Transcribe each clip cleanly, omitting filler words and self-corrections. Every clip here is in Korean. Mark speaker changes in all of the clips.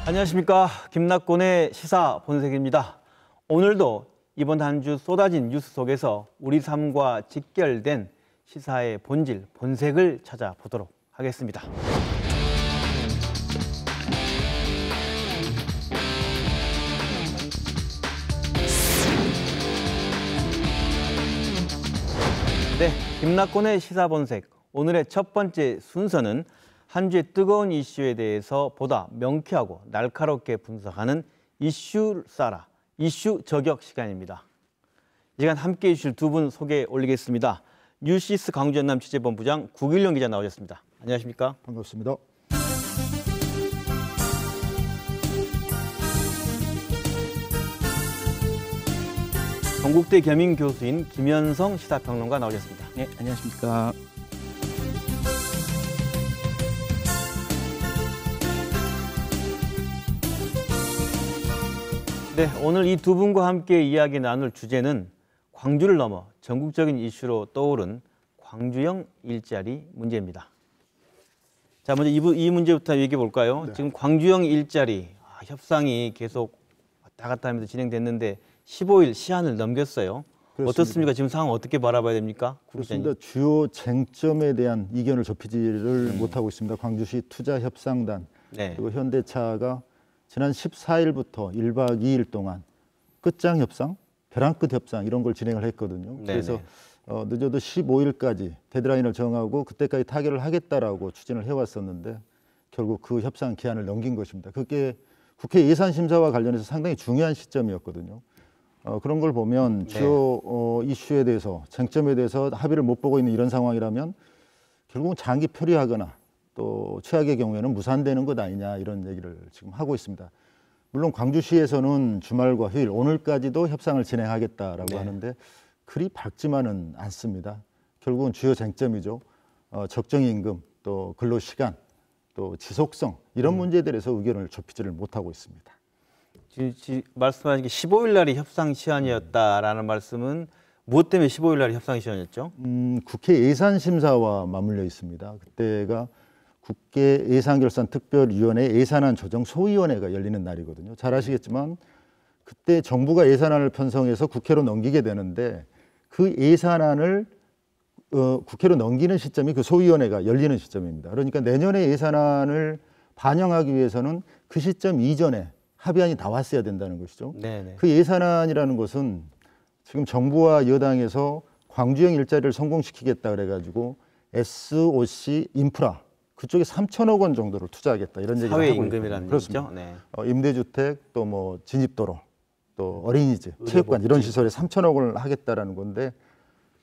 Speaker 1: 안녕하십니까. 김낙곤의 시사 본색입니다. 오늘도 이번 한 주 쏟아진 뉴스 속에서 우리 삶과 직결된 시사의 본질, 본색을 찾아보도록 하겠습니다. 네, 김낙곤의 시사 본색. 오늘의 첫 번째 순서는 한 주의 뜨거운 이슈에 대해서 보다 명쾌하고 날카롭게 분석하는 이슈 쏴라, 이슈 저격 시간입니다. 이 시간 함께해 주실 두 분 소개 올리겠습니다. 뉴시스 광주 연남 취재본부장 구길용 기자 나오셨습니다. 안녕하십니까?
Speaker 2: 반갑습니다.
Speaker 1: 동국대 겸임 교수인 김현성 시사평론가 나오셨습니다.
Speaker 3: 네, 안녕하십니까?
Speaker 1: 네, 오늘 이 두 분과 함께 이야기 나눌 주제는 광주를 넘어 전국적인 이슈로 떠오른 광주형 일자리 문제입니다. 자, 먼저 이 문제부터 얘기해 볼까요? 네. 지금 광주형 일자리 협상이 계속 왔다 갔다 하면서 진행됐는데 15일 시한을 넘겼어요. 그렇습니다. 어떻습니까? 지금 상황 어떻게 바라봐야 됩니까?
Speaker 2: 그렇습니다. 주요 쟁점에 대한 이견을 좁히지를 못하고 있습니다. 광주시 투자협상단 그리고 현대차가 지난 14일부터 1박 2일 동안 끝장 협상, 벼랑 끝 협상 이런 걸 진행을 했거든요. 그래서 늦어도 15일까지 데드라인을 정하고 그때까지 타결을 하겠다라고 추진을 해왔었는데 결국 그 협상 기한을 넘긴 것입니다. 그게 국회 예산심사와 관련해서 상당히 중요한 시점이었거든요. 그런 걸 보면 주요 이슈에 대해서, 쟁점에 대해서 합의를 못 보고 있는 이런 상황이라면 결국은 장기 표류하거나 또 최악의 경우에는 무산되는 것 아니냐 이런 얘기를 지금 하고 있습니다. 물론 광주시에서는 주말과 휴일, 오늘까지도 협상을 진행하겠다라고 하는데 그리 밝지만은 않습니다. 결국은 주요 쟁점이죠. 적정임금, 또 근로시간, 또 지속성 이런 문제들에서 의견을 좁히지를 못하고 있습니다.
Speaker 1: 말씀하신 게 15일 날이 협상 시한이었다라는 말씀은 무엇 때문에 15일 날이 협상 시한이었죠?
Speaker 2: 국회 예산심사와 맞물려 있습니다. 그때가 국회 예산결산특별위원회 예산안 조정 소위원회가 열리는 날이거든요. 잘 아시겠지만 그때 정부가 예산안을 편성해서 국회로 넘기게 되는데 그 예산안을 국회로 넘기는 시점이 그 소위원회가 열리는 시점입니다. 그러니까 내년에 예산안을 반영하기 위해서는 그 시점 이전에 합의안이 나왔어야 된다는 것이죠. 그 예산안이라는 것은 지금 정부와 여당에서 광주형 일자리를 성공시키겠다 그래가지고 SOC 인프라 그쪽에 3천억 원 정도를 투자하겠다 이런 얘기를 하고 있거든요.
Speaker 1: 사회임금이라는
Speaker 2: 얘기죠. 임대주택 또 뭐 진입도로 또 어린이집, 체육관 이런 시설에 3천억 원을 하겠다라는 건데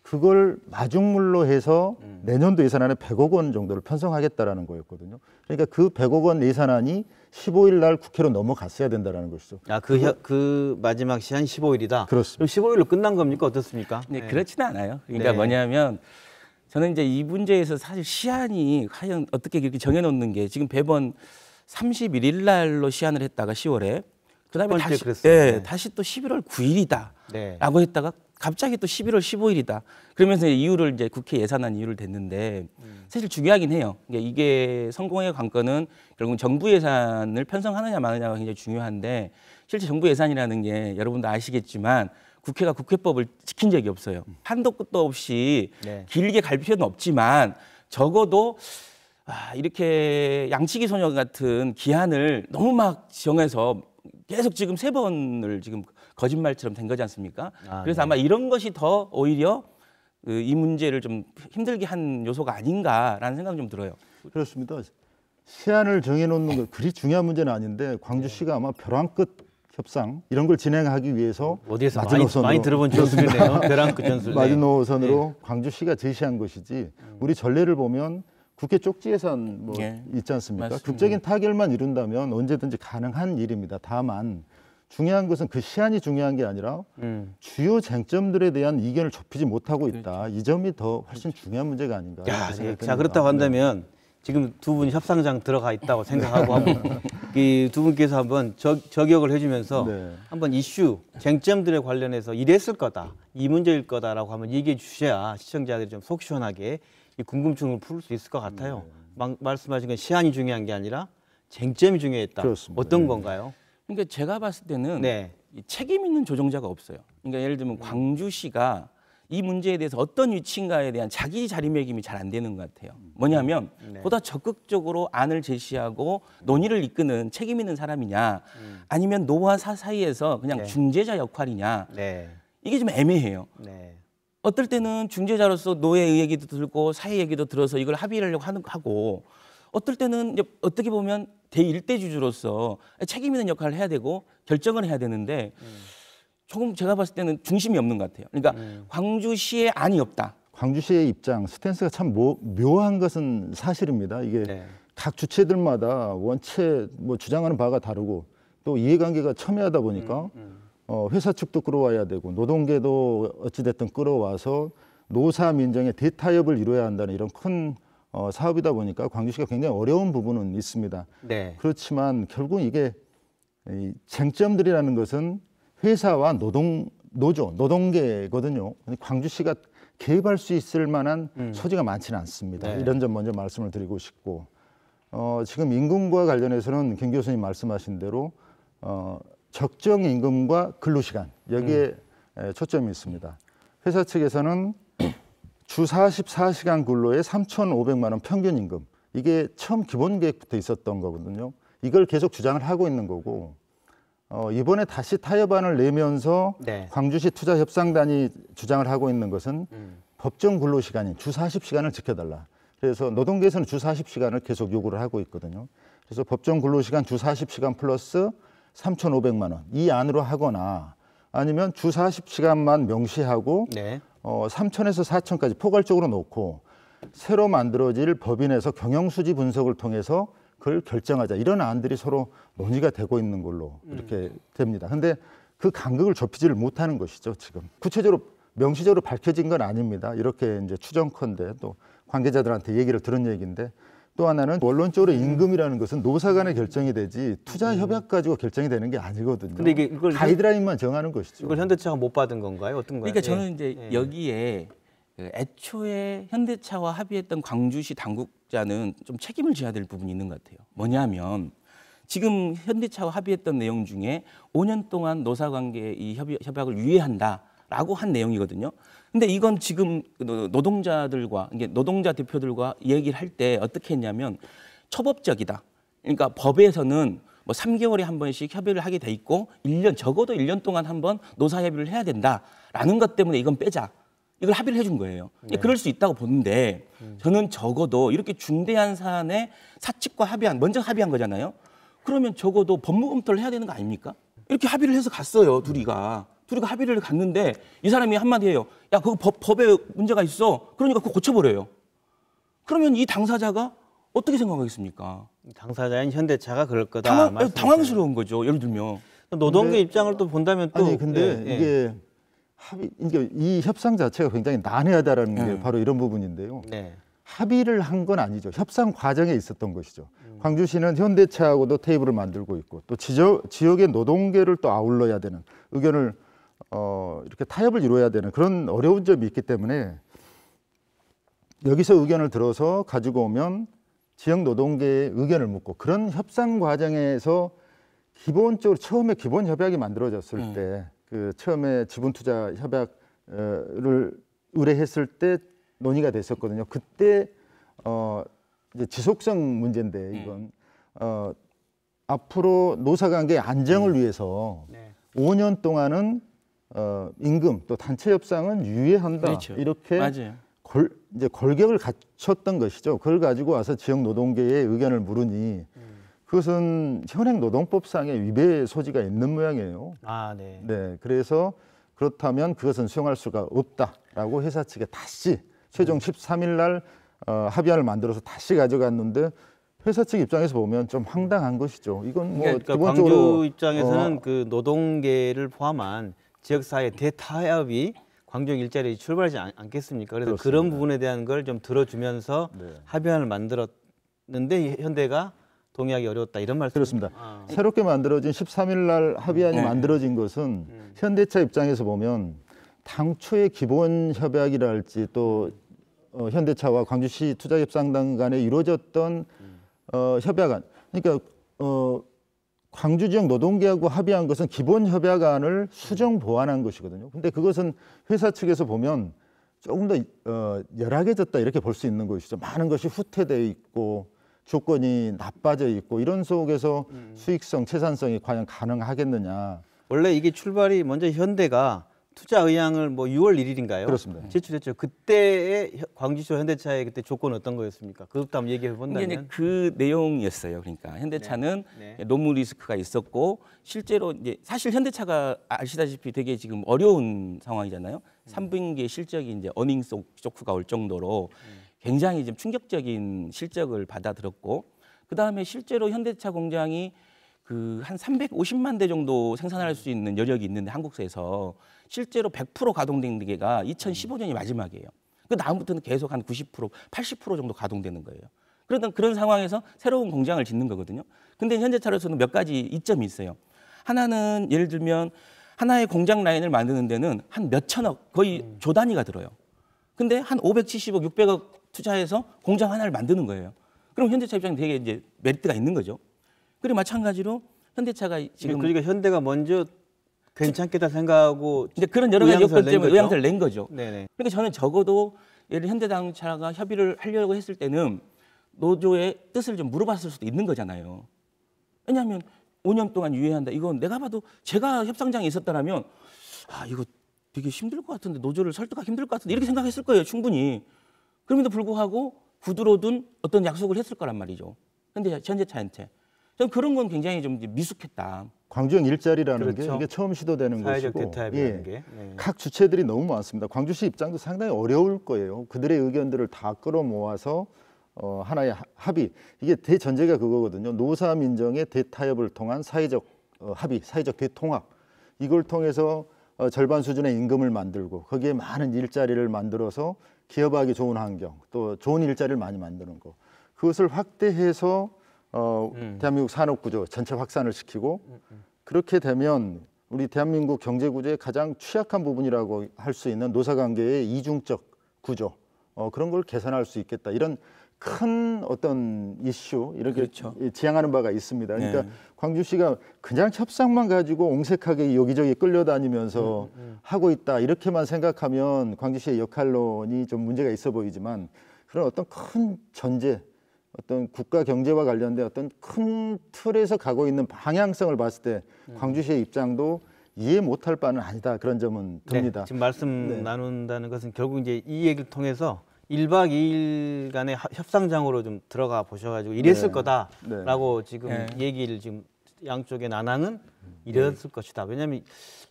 Speaker 2: 그걸 마중물로 해서 내년도 예산안에 100억 원 정도를 편성하겠다라는 거였거든요. 그러니까 그 100억 원 예산안이 15일 날 국회로 넘어갔어야 된다는 것이죠.
Speaker 1: 그 마지막 시한 15일이다.
Speaker 2: 그렇습니다.
Speaker 1: 그럼 15일로 끝난 겁니까? 어떻습니까?
Speaker 3: 네, 그렇지는 않아요. 그러니까 뭐냐면 저는 이제 이 문제에서 사실 시한이 과연 어떻게 이렇게 정해놓는 게 지금 매번 31일 날로 시한을 했다가 10월에 그다음에 다시 또 11월 9일이다라고 했다가 갑자기 또 11월 15일이다. 그러면서 이유를 이제 국회 예산안 이유를 댔는데 사실 중요하긴 해요. 그러니까 이게 성공의 관건은 결국 정부 예산을 편성하느냐 마느냐가 굉장히 중요한데 실제 정부 예산이라는 게 여러분도 아시겠지만 국회가 국회법을 지킨 적이 없어요. 한도 끝도 없이 길게 갈 필요는 없지만 적어도 이렇게 양치기 소녀 같은 기한을 너무 막 정해서 계속 지금 3번을 지금 거짓말처럼 된 거지 않습니까? 그래서 아마 이런 것이 더 오히려 이 문제를 좀 힘들게 한 요소가 아닌가라는 생각이 좀 들어요.
Speaker 2: 그렇습니다. 시한을 정해놓는 거 그리 중요한 문제는 아닌데 광주시가 아마 벼랑 끝 협상 이런 걸 진행하기 위해서
Speaker 1: 어디에서 많이 들어본 전술이네요. 벼랑 끝 전술.
Speaker 2: 마지노선으로 광주시가 제시한 것이지 우리 전례를 보면 국회 쪽지 예산 뭐 있지 않습니까?
Speaker 3: 맞습니다.
Speaker 2: 극적인 타결만 이룬다면 언제든지 가능한 일입니다. 다만 중요한 것은 그 시한이 중요한 게 아니라 주요 쟁점들에 대한 이견을 좁히지 못하고 있다. 이 점이 더 훨씬 중요한 문제가 아닌가.
Speaker 1: 자, 그렇다고 한다면 지금 두 분이 협상장 들어가 있다고 생각하고 한번 이 두 분께서 한번 저격을 해주면서 한번 이슈 쟁점들에 관련해서 이랬을 거다, 이 문제일 거다라고 한번 얘기해 주셔야 시청자들이 좀 속 시원하게 이 궁금증을 풀 수 있을 것 같아요. 말씀하신 건 시한이 중요한 게 아니라 쟁점이 중요했다.
Speaker 2: 그렇습니다.
Speaker 1: 어떤 건가요?
Speaker 3: 그러니까 제가 봤을 때는
Speaker 1: 네.
Speaker 3: 이 책임 있는 조정자가 없어요. 그러니까 예를 들면 광주시가 이 문제에 대해서 어떤 위치인가에 대한 자기 자리매김이 잘 안 되는 것 같아요. 뭐냐면 보다 적극적으로 안을 제시하고 논의를 이끄는 책임 있는 사람이냐 아니면 노와 사 사이에서 그냥
Speaker 1: 네.
Speaker 3: 중재자 역할이냐
Speaker 1: 네.
Speaker 3: 이게 좀 애매해요.
Speaker 1: 네.
Speaker 3: 어떨 때는 중재자로서 노의 얘기도 들고 사회 얘기도 들어서 이걸 합의를 하고 어떨 때는 이제 어떻게 보면 대일대주주로서 책임 있는 역할을 해야 되고 결정을 해야 되는데 조금 제가 봤을 때는 중심이 없는 것 같아요. 그러니까 광주시에 안이 없다.
Speaker 2: 광주시의 입장 스탠스가 참 묘한 것은 사실입니다. 이게
Speaker 1: 네.
Speaker 2: 각 주체들마다 원체 뭐 주장하는 바가 다르고 또 이해관계가 첨예하다 보니까 회사 측도 끌어와야 되고 노동계도 어찌됐든 끌어와서 노사 민정의 대타협을 이루어야 한다는 이런 큰 사업이다 보니까 광주시가 굉장히 어려운 부분은 있습니다.
Speaker 1: 네.
Speaker 2: 그렇지만 결국 이게 이 쟁점들이라는 것은 회사와 노동계거든요. 광주시가 개입할 수 있을 만한 소지가 많지는 않습니다.
Speaker 1: 네.
Speaker 2: 이런 점 먼저 말씀을 드리고 싶고 지금 임금과 관련해서는 김 교수님 말씀하신 대로 적정 임금과 근로시간 여기에 초점이 있습니다. 회사 측에서는 주 44시간 근로에 3,500만 원 평균 임금 이게 처음 기본 계획부터 있었던 거거든요. 이걸 계속 주장을 하고 있는 거고 이번에 다시 타협안을 내면서
Speaker 1: 네.
Speaker 2: 광주시 투자협상단이 주장을 하고 있는 것은 법정 근로시간인 주 40시간을 지켜달라. 그래서 노동계에서는 주 40시간을 계속 요구를 하고 있거든요. 그래서 법정 근로시간 주 40시간 플러스 3,500만 원 이 안으로 하거나 아니면 주 40시간만 명시하고
Speaker 1: 네.
Speaker 2: 3,000에서 4,000까지 포괄적으로 놓고 새로 만들어질 법인에서 경영수지 분석을 통해서 그걸 결정하자 이런 안들이 서로 논의가 되고 있는 걸로 이렇게 됩니다. 그런데 그 간극을 좁히지를 못하는 것이죠. 지금 구체적으로 명시적으로 밝혀진 건 아닙니다. 이렇게 이제 추정컨대 또 관계자들한테 얘기를 들은 얘기인데 또 하나는 원론적으로 임금이라는 것은 노사 간의 결정이 되지 투자 협약 가지고 결정이 되는 게 아니거든요.
Speaker 1: 근데 이걸
Speaker 2: 가이드라인만 정하는 것이죠.
Speaker 1: 이걸 현대차가 못 받은 건가요? 어떤 거예요?
Speaker 3: 그러니까 저는 이제
Speaker 1: 예.
Speaker 3: 여기에 그 애초에 현대차와 합의했던 광주시 당국자는 좀 책임을 져야 될 부분이 있는 것 같아요. 뭐냐면 지금 현대차와 합의했던 내용 중에 5년 동안 노사관계 이 협약을 유예한다라고 한 내용이거든요. 근데 이건 지금 노동자들과 이게 노동자 대표들과 얘기를 할 때 어떻게 했냐면 초법적이다. 그러니까 법에서는 뭐 3개월에 한 번씩 협의를 하게 돼 있고 1년 적어도 1년 동안 한 번 노사 협의를 해야 된다라는 것 때문에 이건 빼자. 이걸 합의를 해준 거예요.
Speaker 1: 네.
Speaker 3: 그럴 수 있다고 보는데 저는 적어도 이렇게 중대한 사안에 사측과 먼저 합의한 거잖아요. 그러면 적어도 법무 검토를 해야 되는 거 아닙니까? 이렇게 합의를 해서 갔어요, 둘이가 합의를 갔는데 이 사람이 한마디 해요. 야, 그거 법에 문제가 있어. 그러니까 그거 고쳐버려요. 그러면 이 당사자가 어떻게 생각하겠습니까?
Speaker 1: 당사자인 현대차가 그럴 거다.
Speaker 3: 당황스러운 거죠. 예를 들면.
Speaker 1: 노동계 입장을 또 본다면 또
Speaker 2: 아니 근데
Speaker 1: 예,
Speaker 2: 이게 이게 이 협상 자체가 굉장히 난해하다라는 게
Speaker 3: 네.
Speaker 2: 바로 이런 부분인데요.
Speaker 1: 네.
Speaker 2: 합의를 한 건 아니죠. 협상 과정에 있었던 것이죠. 광주시는 현대차하고도 테이블을 만들고 있고 또 지역의 노동계를 또 아울러야 되는 의견을 이렇게 타협을 이루어야 되는 그런 어려운 점이 있기 때문에 여기서 의견을 들어서 가지고 오면 지역 노동계의 의견을 묻고 그런 협상 과정에서 기본적으로 처음에 기본 협약이 만들어졌을 때 그 처음에 지분투자 협약을 의뢰했을 때 논의가 됐었거든요. 그때 이제 지속성 문제인데 이건 앞으로 노사관계 안정을 위해서
Speaker 1: 네.
Speaker 2: 5년 동안은 임금 또 단체 협상은 유예한다.
Speaker 3: 그렇죠.
Speaker 2: 이렇게
Speaker 3: 맞아요.
Speaker 2: 이제 골격을 갖췄던 것이죠. 그걸 가지고 와서 지역 노동계의 의견을 물으니 그것은 현행 노동법상의 위배 소지가 있는 모양이에요.
Speaker 1: 아, 네.
Speaker 2: 네, 그래서 그렇다면 그것은 수용할 수가 없다라고 회사 측에 다시 최종 13일 날 합의안을 만들어서 다시 가져갔는데 회사 측 입장에서 보면 좀 황당한 것이죠. 이건 뭐
Speaker 1: 그러니까
Speaker 2: 기본적으로
Speaker 1: 광주 입장에서는 그 노동계를 포함한 지역사회 대타협이 광주 일자리 출발하지 않겠습니까? 그래서
Speaker 2: 그렇습니다.
Speaker 1: 그런 부분에 대한 걸 좀 들어주면서
Speaker 2: 네.
Speaker 1: 합의안을 만들었는데 현대가 동의하기 어려웠다 이런 말씀.
Speaker 2: 그렇습니다. 새롭게 만들어진 13일 날 합의안이 만들어진 것은 현대차 입장에서 보면 당초의 기본 협약이랄지 또 현대차와 광주시 투자협상단 간에 이루어졌던 협약안, 그러니까 광주 지역 노동계하고 합의한 것은 기본 협약안을 수정 보완한 것이거든요. 근데 그것은 회사 측에서 보면 조금 더 열악해졌다 이렇게 볼 수 있는 것이죠. 많은 것이 후퇴되어 있고 조건이 나빠져 있고 이런 속에서 수익성, 채산성이 과연 가능하겠느냐.
Speaker 1: 원래 이게 출발이 먼저 현대가 투자 의향을 뭐 6월 1일인가요?
Speaker 2: 그렇습니다.
Speaker 1: 제출했죠. 그때의 광주시와 현대차의 그때 조건은 어떤 거였습니까? 그것도 한번 얘기해 본다면.
Speaker 3: 이제 그 내용이었어요. 그러니까 현대차는 노무 리스크가 있었고 실제로 이제 사실 현대차가 아시다시피 되게 지금 어려운 상황이잖아요. 3분기에 실적이 이제 어닝 쇼크가 올 정도로 굉장히 좀 충격적인 실적을 받아들였고 그 다음에 실제로 현대차 공장이 그 한 350만 대 정도 생산할 수 있는 여력이 있는데 한국에서 실제로 100% 가동된 게가 2015년이 마지막이에요. 그 다음부터는 계속 한 90%, 80% 정도 가동되는 거예요. 그런 상황에서 새로운 공장을 짓는 거거든요. 근데 현대차로서는 몇 가지 이점이 있어요. 하나는 예를 들면 하나의 공장 라인을 만드는 데는 한 몇천억, 거의 조 단위가 들어요. 근데 한 570억, 600억 투자해서 공장 하나를 만드는 거예요. 그럼 현대차 입장에 되게 이제 메리트가 있는 거죠. 그리고 마찬가지로 현대차가 지금
Speaker 1: 그러니까 현대가 먼저 괜찮겠다 생각하고
Speaker 3: 이제 그런 여러 가지 요건 때문에
Speaker 1: 거죠?
Speaker 3: 의향서를 낸 거죠.
Speaker 1: 네네.
Speaker 3: 그러니까 저는 적어도 예를 현대자동차가 협의를 하려고 했을 때는 노조의 뜻을 좀 물어봤을 수도 있는 거잖아요. 왜냐하면 5년 동안 유예한다. 이건 내가 봐도 제가 협상장에 있었다라면 아 이거 되게 힘들 것 같은데 노조를 설득하기 힘들 것 같은데 이렇게 생각했을 거예요. 충분히. 그럼에도 불구하고 구두로든 어떤 약속을 했을 거란 말이죠. 현대차한테. 저는 그런 건 굉장히 좀 미숙했다.
Speaker 2: 광주형 일자리라는
Speaker 1: 그렇죠.
Speaker 2: 게 이게 처음 시도되는
Speaker 1: 사회적
Speaker 2: 것이고
Speaker 1: 대타협이라는 게. 네.
Speaker 2: 각 주체들이 너무 많습니다. 광주시 입장도 상당히 어려울 거예요. 그들의 의견들을 다 끌어모아서 하나의 합의. 이게 대전제가 그거거든요. 노사 민정의 대타협을 통한 사회적 합의, 사회적 대통합. 이걸 통해서 절반 수준의 임금을 만들고 거기에 많은 일자리를 만들어서 기업하기 좋은 환경, 또 좋은 일자리를 많이 만드는 거. 그것을 확대해서 대한민국 산업 구조 전체 확산을 시키고 그렇게 되면 우리 대한민국 경제 구조의 가장 취약한 부분이라고 할 수 있는 노사관계의 이중적 구조 그런 걸 개선할 수 있겠다. 이런 큰 어떤 이슈 이렇게
Speaker 3: 그렇죠.
Speaker 2: 지향하는 바가 있습니다. 그러니까
Speaker 3: 네.
Speaker 2: 광주시가 그냥 협상만 가지고 옹색하게 여기저기 끌려다니면서 하고 있다 이렇게만 생각하면 광주시의 역할론이 좀 문제가 있어 보이지만 그런 어떤 큰 전제 어떤 국가 경제와 관련된 어떤 큰 틀에서 가고 있는 방향성을 봤을 때 광주시의 입장도 이해 못할 바는 아니다. 그런 점은 듭니다.
Speaker 1: 네, 지금 말씀 나눈다는 것은 결국 이제 이 얘기를 통해서 1박 2일간의 협상장으로 좀 들어가 보셔가지고 이랬을 거다라고 지금 얘기를 지금 양쪽의 난항은 이랬을 것이다. 왜냐하면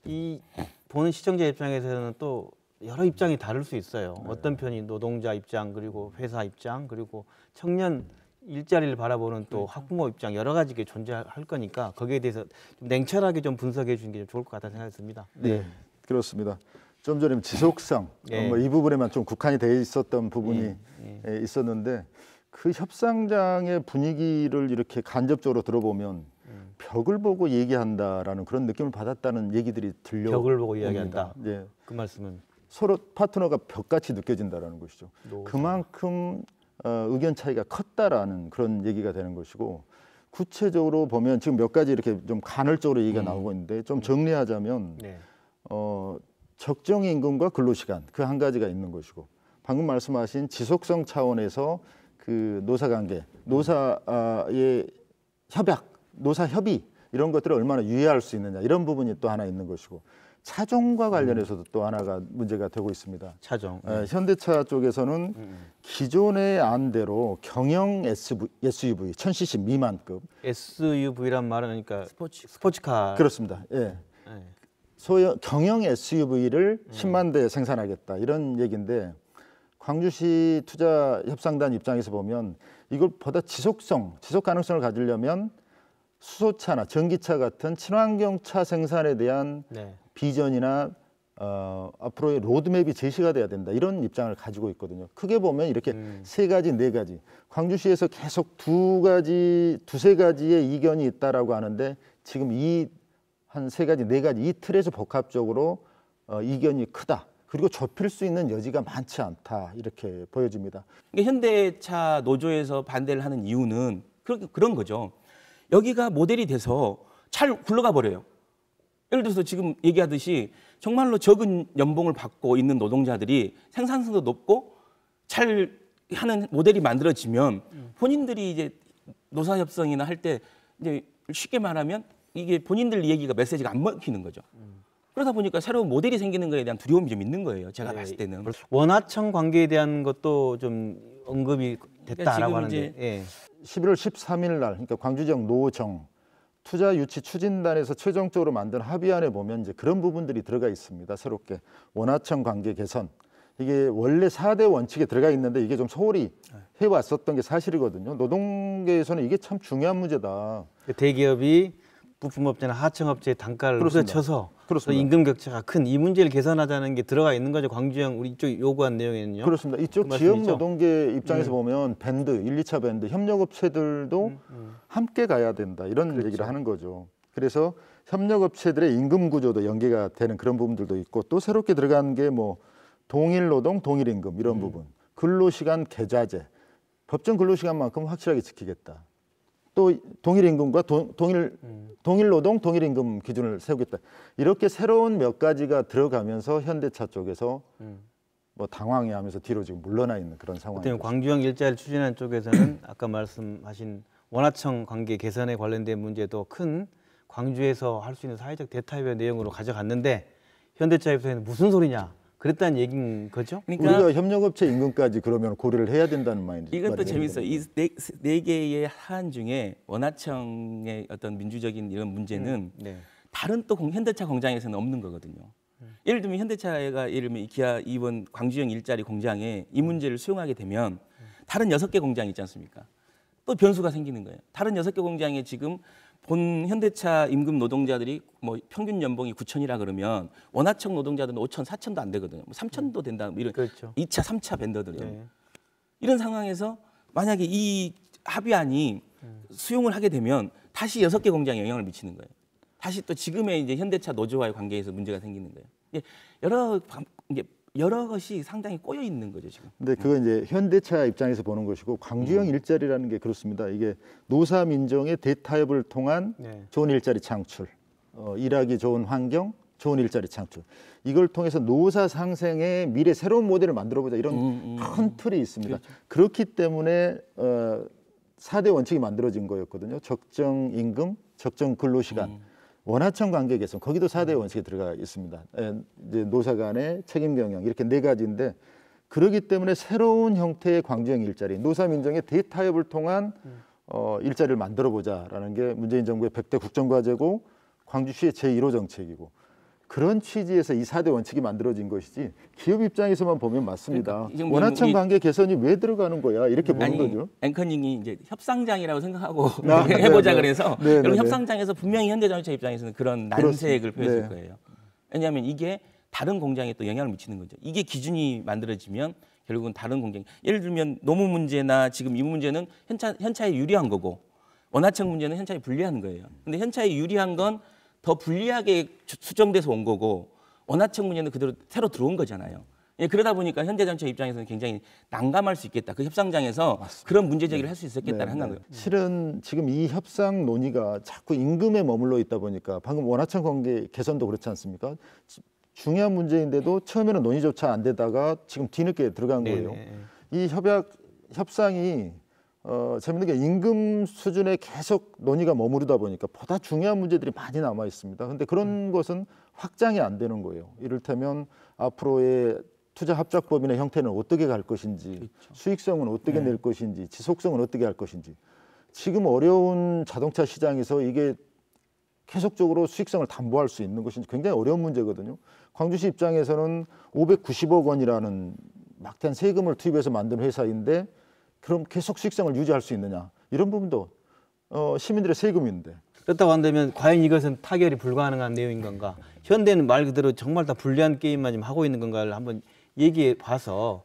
Speaker 1: 이 보는 시청자 입장에서는 또 여러 입장이 다를 수 있어요. 어떤 편이 노동자 입장 그리고 회사 입장 그리고 청년 일자리를 바라보는 또 학부모 입장 여러 가지가 존재할 거니까 거기에 대해서 좀 냉철하게 좀 분석해 주는 게 좀 좋을 것 같다는 생각이 듭니다.
Speaker 2: 네, 그렇습니다. 좀 전에 지속성 이 부분에만 좀 국한이 돼 있었던 부분이 있었는데 그 협상장의 분위기를 이렇게 간접적으로 들어보면 벽을 보고 얘기한다라는 그런 느낌을 받았다는 얘기들이 들려.
Speaker 1: 벽을 보고 이야기한다.
Speaker 2: 네.
Speaker 1: 그 말씀은
Speaker 2: 서로 파트너가 벽같이 느껴진다라는 것이죠. 그만큼 의견 차이가 컸다라는 그런 얘기가 되는 것이고 구체적으로 보면 지금 몇 가지 이렇게 좀 간헐적으로 얘기가 나오고 있는데 좀 정리하자면 적정 임금과 근로시간 그 한 가지가 있는 것이고 방금 말씀하신 지속성 차원에서 그 노사관계, 노사의 협약, 노사협의 이런 것들을 얼마나 유예할 수 있느냐 이런 부분이 또 하나 있는 것이고 차종과 관련해서도 또 하나가 문제가 되고 있습니다.
Speaker 1: 차종.
Speaker 2: 현대차 쪽에서는 기존의 안대로 경영 SUV 1000cc 미만급
Speaker 1: SUV란 말은 그러니까 스포츠카.
Speaker 2: 그렇습니다. 예. 소형 경영 SUV를 10만 대 생산하겠다 이런 얘기인데 광주시 투자협상단 입장에서 보면 이걸 보다 지속 가능성을 가지려면 수소차나 전기차 같은 친환경차 생산에 대한 비전이나 앞으로의 로드맵이 제시가 돼야 된다 이런 입장을 가지고 있거든요. 크게 보면 이렇게 세 가지, 네 가지. 광주시에서 계속 두세 가지의 이견이 있다라고 하는데 지금 이 한 세 가지, 네 가지 이 틀에서 복합적으로 이견이 크다. 그리고 좁힐 수 있는 여지가 많지 않다 이렇게 보여집니다.
Speaker 3: 그러니까 현대차 노조에서 반대를 하는 이유는 그런 거죠. 여기가 모델이 돼서 잘 굴러가 버려요. 예를 들어서 지금 얘기하듯이 정말로 적은 연봉을 받고 있는 노동자들이 생산성도 높고 잘 하는 모델이 만들어지면 본인들이 이제 노사협상이나 할 때 이제 쉽게 말하면 이게 본인들 얘기가 메시지가 안 먹히는 거죠. 그러다 보니까 새로운 모델이 생기는 거에 대한 두려움이 좀 있는 거예요. 제가 봤을 때는.
Speaker 1: 원하청 관계에 대한 것도 좀 언급이 됐다라고
Speaker 3: 그러니까
Speaker 1: 하는데. 예.
Speaker 2: 11월 13일 날 그러니까 광주지역 노정 투자 유치 추진단에서 최종적으로 만든 합의안에 보면 이제 그런 부분들이 들어가 있습니다. 새롭게 원하청 관계 개선. 이게 원래 4대 원칙에 들어가 있는데 이게 좀 소홀히 해왔었던 게 사실이거든요. 노동계에서는 이게 참 중요한 문제다.
Speaker 1: 대기업이 부품업체나 하청업체의 단가를
Speaker 2: 그렇습니다.
Speaker 1: 후려쳐서
Speaker 2: 그렇습니다.
Speaker 1: 임금 격차가 큰 이 문제를 개선하자는 게 들어가 있는 거죠. 광주형 우리 이쪽 요구한 내용에는요.
Speaker 2: 그렇습니다. 이쪽
Speaker 1: 그
Speaker 2: 지역
Speaker 1: 말씀이죠?
Speaker 2: 노동계 입장에서 보면 밴드, 1, 2차 밴드, 협력업체들도 함께 가야 된다. 이런 얘기를 하는 거죠. 그래서 협력업체들의 임금 구조도 연계가 되는 그런 부분들도 있고 또 새롭게 들어간 게 뭐 동일 노동, 동일 임금 이런 부분, 근로시간 계좌제, 법정 근로시간만큼 확실하게 지키겠다. 또 동일 임금과 동일 노동, 동일 임금 기준을 세우겠다. 이렇게 새로운 몇 가지가 들어가면서 현대차 쪽에서 뭐 당황해하면서 뒤로 지금 물러나 있는 그런
Speaker 1: 그때는
Speaker 2: 상황입니다.
Speaker 1: 광주형 일자리를 추진하는 쪽에서는 아까 말씀하신 원하청 관계 개선에 관련된 문제도 큰 광주에서 할 수 있는 사회적 대타협의 내용으로 가져갔는데 현대차 입장에서는 무슨 소리냐 그랬다는 얘기인 거죠?
Speaker 3: 그러니까
Speaker 2: 우리가 협력업체 임금까지 그러면 고려를 해야 된다는 말이죠.
Speaker 3: 이건 또 재밌어요. 이 네 개의 사안 중에 원하청의 어떤 민주적인 이런 문제는
Speaker 1: 네.
Speaker 3: 다른 또 현대차 공장에서는 없는 거거든요. 예를 들면 현대차가 예를 들면 기아 이번 광주형 일자리 공장에 이 문제를 수용하게 되면 다른 6개 공장이 있지 않습니까? 또 변수가 생기는 거예요. 다른 6개 공장에 지금 본 현대차 임금 노동자들이 뭐 평균 연봉이 9천이라 그러면 원하청 노동자들은 5천, 4천도 안 되거든요. 뭐 3천도 된다. 뭐 이런
Speaker 1: 그렇죠.
Speaker 3: 2차, 3차 밴더들은.
Speaker 1: 네.
Speaker 3: 이런 상황에서 만약에 이 합의안이 수용을 하게 되면 다시 6개 공장에 영향을 미치는 거예요. 다시 또 지금의 이제 현대차 노조와의 관계에서 문제가 생기는 거예요. 이게 여러 것이 상당히 꼬여 있는 거죠 지금.
Speaker 2: 근데 그거 이제 현대차 입장에서 보는 것이고 광주형 일자리라는 게 그렇습니다. 이게 노사 민정의 대타협을 통한
Speaker 1: 네.
Speaker 2: 좋은 일자리 창출, 일하기 좋은 환경, 좋은 일자리 창출. 이걸 통해서 노사 상생의 미래 새로운 모델을 만들어보자 이런 큰 틀이 있습니다. 그렇기 때문에 4대 원칙이 만들어진 거였거든요. 적정 임금, 적정 근로시간. 원하청 관계 개선 거기도 4대 원칙에 들어가 있습니다. 이제 노사 간의 책임 경영 이렇게 4가지인데 그렇기 때문에 새로운 형태의 광주형 일자리, 노사 민정의 대타협을 통한 일자리를 만들어 보자라는 게 문재인 정부의 100대 국정과제고 광주시의 제1호 정책이고 그런 취지에서 이 4대 원칙이 만들어진 것이지 기업 입장에서만 보면 맞습니다.
Speaker 3: 그러니까
Speaker 2: 원하청 관계 개선이 왜 들어가는 거야 이렇게 보는 거죠.
Speaker 3: 앵커님이 이제 협상장이라고 생각하고
Speaker 2: 네,
Speaker 3: 해보자
Speaker 2: 네.
Speaker 3: 그래서
Speaker 2: 네, 네,
Speaker 3: 여러분
Speaker 2: 네.
Speaker 3: 협상장에서 분명히 현대자동차 입장에서는 그런 난색을 표했을
Speaker 2: 네.
Speaker 3: 거예요. 왜냐하면 이게 다른 공장에 또 영향을 미치는 거죠. 이게 기준이 만들어지면 결국은 다른 공장. 예를 들면 노무 문제나 지금 이 문제는 현차에 유리한 거고 원하청 문제는 현차에 불리한 거예요. 근데 현차에 유리한 건 더 불리하게 수정돼서 온 거고 원하청 문제는 그대로 새로 들어온 거잖아요. 예, 그러다 보니까 현대자동차 입장에서는 굉장히 난감할 수 있겠다. 그 협상장에서 그런 문제 제기를 할 수 있었겠다는 생각을.
Speaker 2: 실은 지금 이 협상 논의가 자꾸 임금에 머물러 있다 보니까 방금 원하청 관계 개선도 그렇지 않습니까? 중요한 문제인데도 처음에는 논의조차 안 되다가 지금 뒤늦게 들어간 거예요. 이 협상이 재밌는 게 임금 수준에 계속 논의가 머무르다 보니까 보다 중요한 문제들이 많이 남아 있습니다. 근데 그런 것은 확장이 안 되는 거예요. 이를테면 앞으로의 투자 합작법인의 형태는 어떻게 갈 것인지, 그렇죠. 수익성은 어떻게 낼 것인지, 지속성은 어떻게 할 것인지. 지금 어려운 자동차 시장에서 이게 계속적으로 수익성을 담보할 수 있는 것이 굉장히 어려운 문제거든요. 광주시 입장에서는 590억 원이라는 막대한 세금을 투입해서 만든 회사인데 그럼 계속 수익성을 유지할 수 있느냐. 이런 부분도 시민들의 세금인데.
Speaker 1: 그렇다고 한다면 과연 이것은 타결이 불가능한 내용인 건가? 현대는 말 그대로 정말 다 불리한 게임만 지금 하고 있는 건가를 한번 얘기해 봐서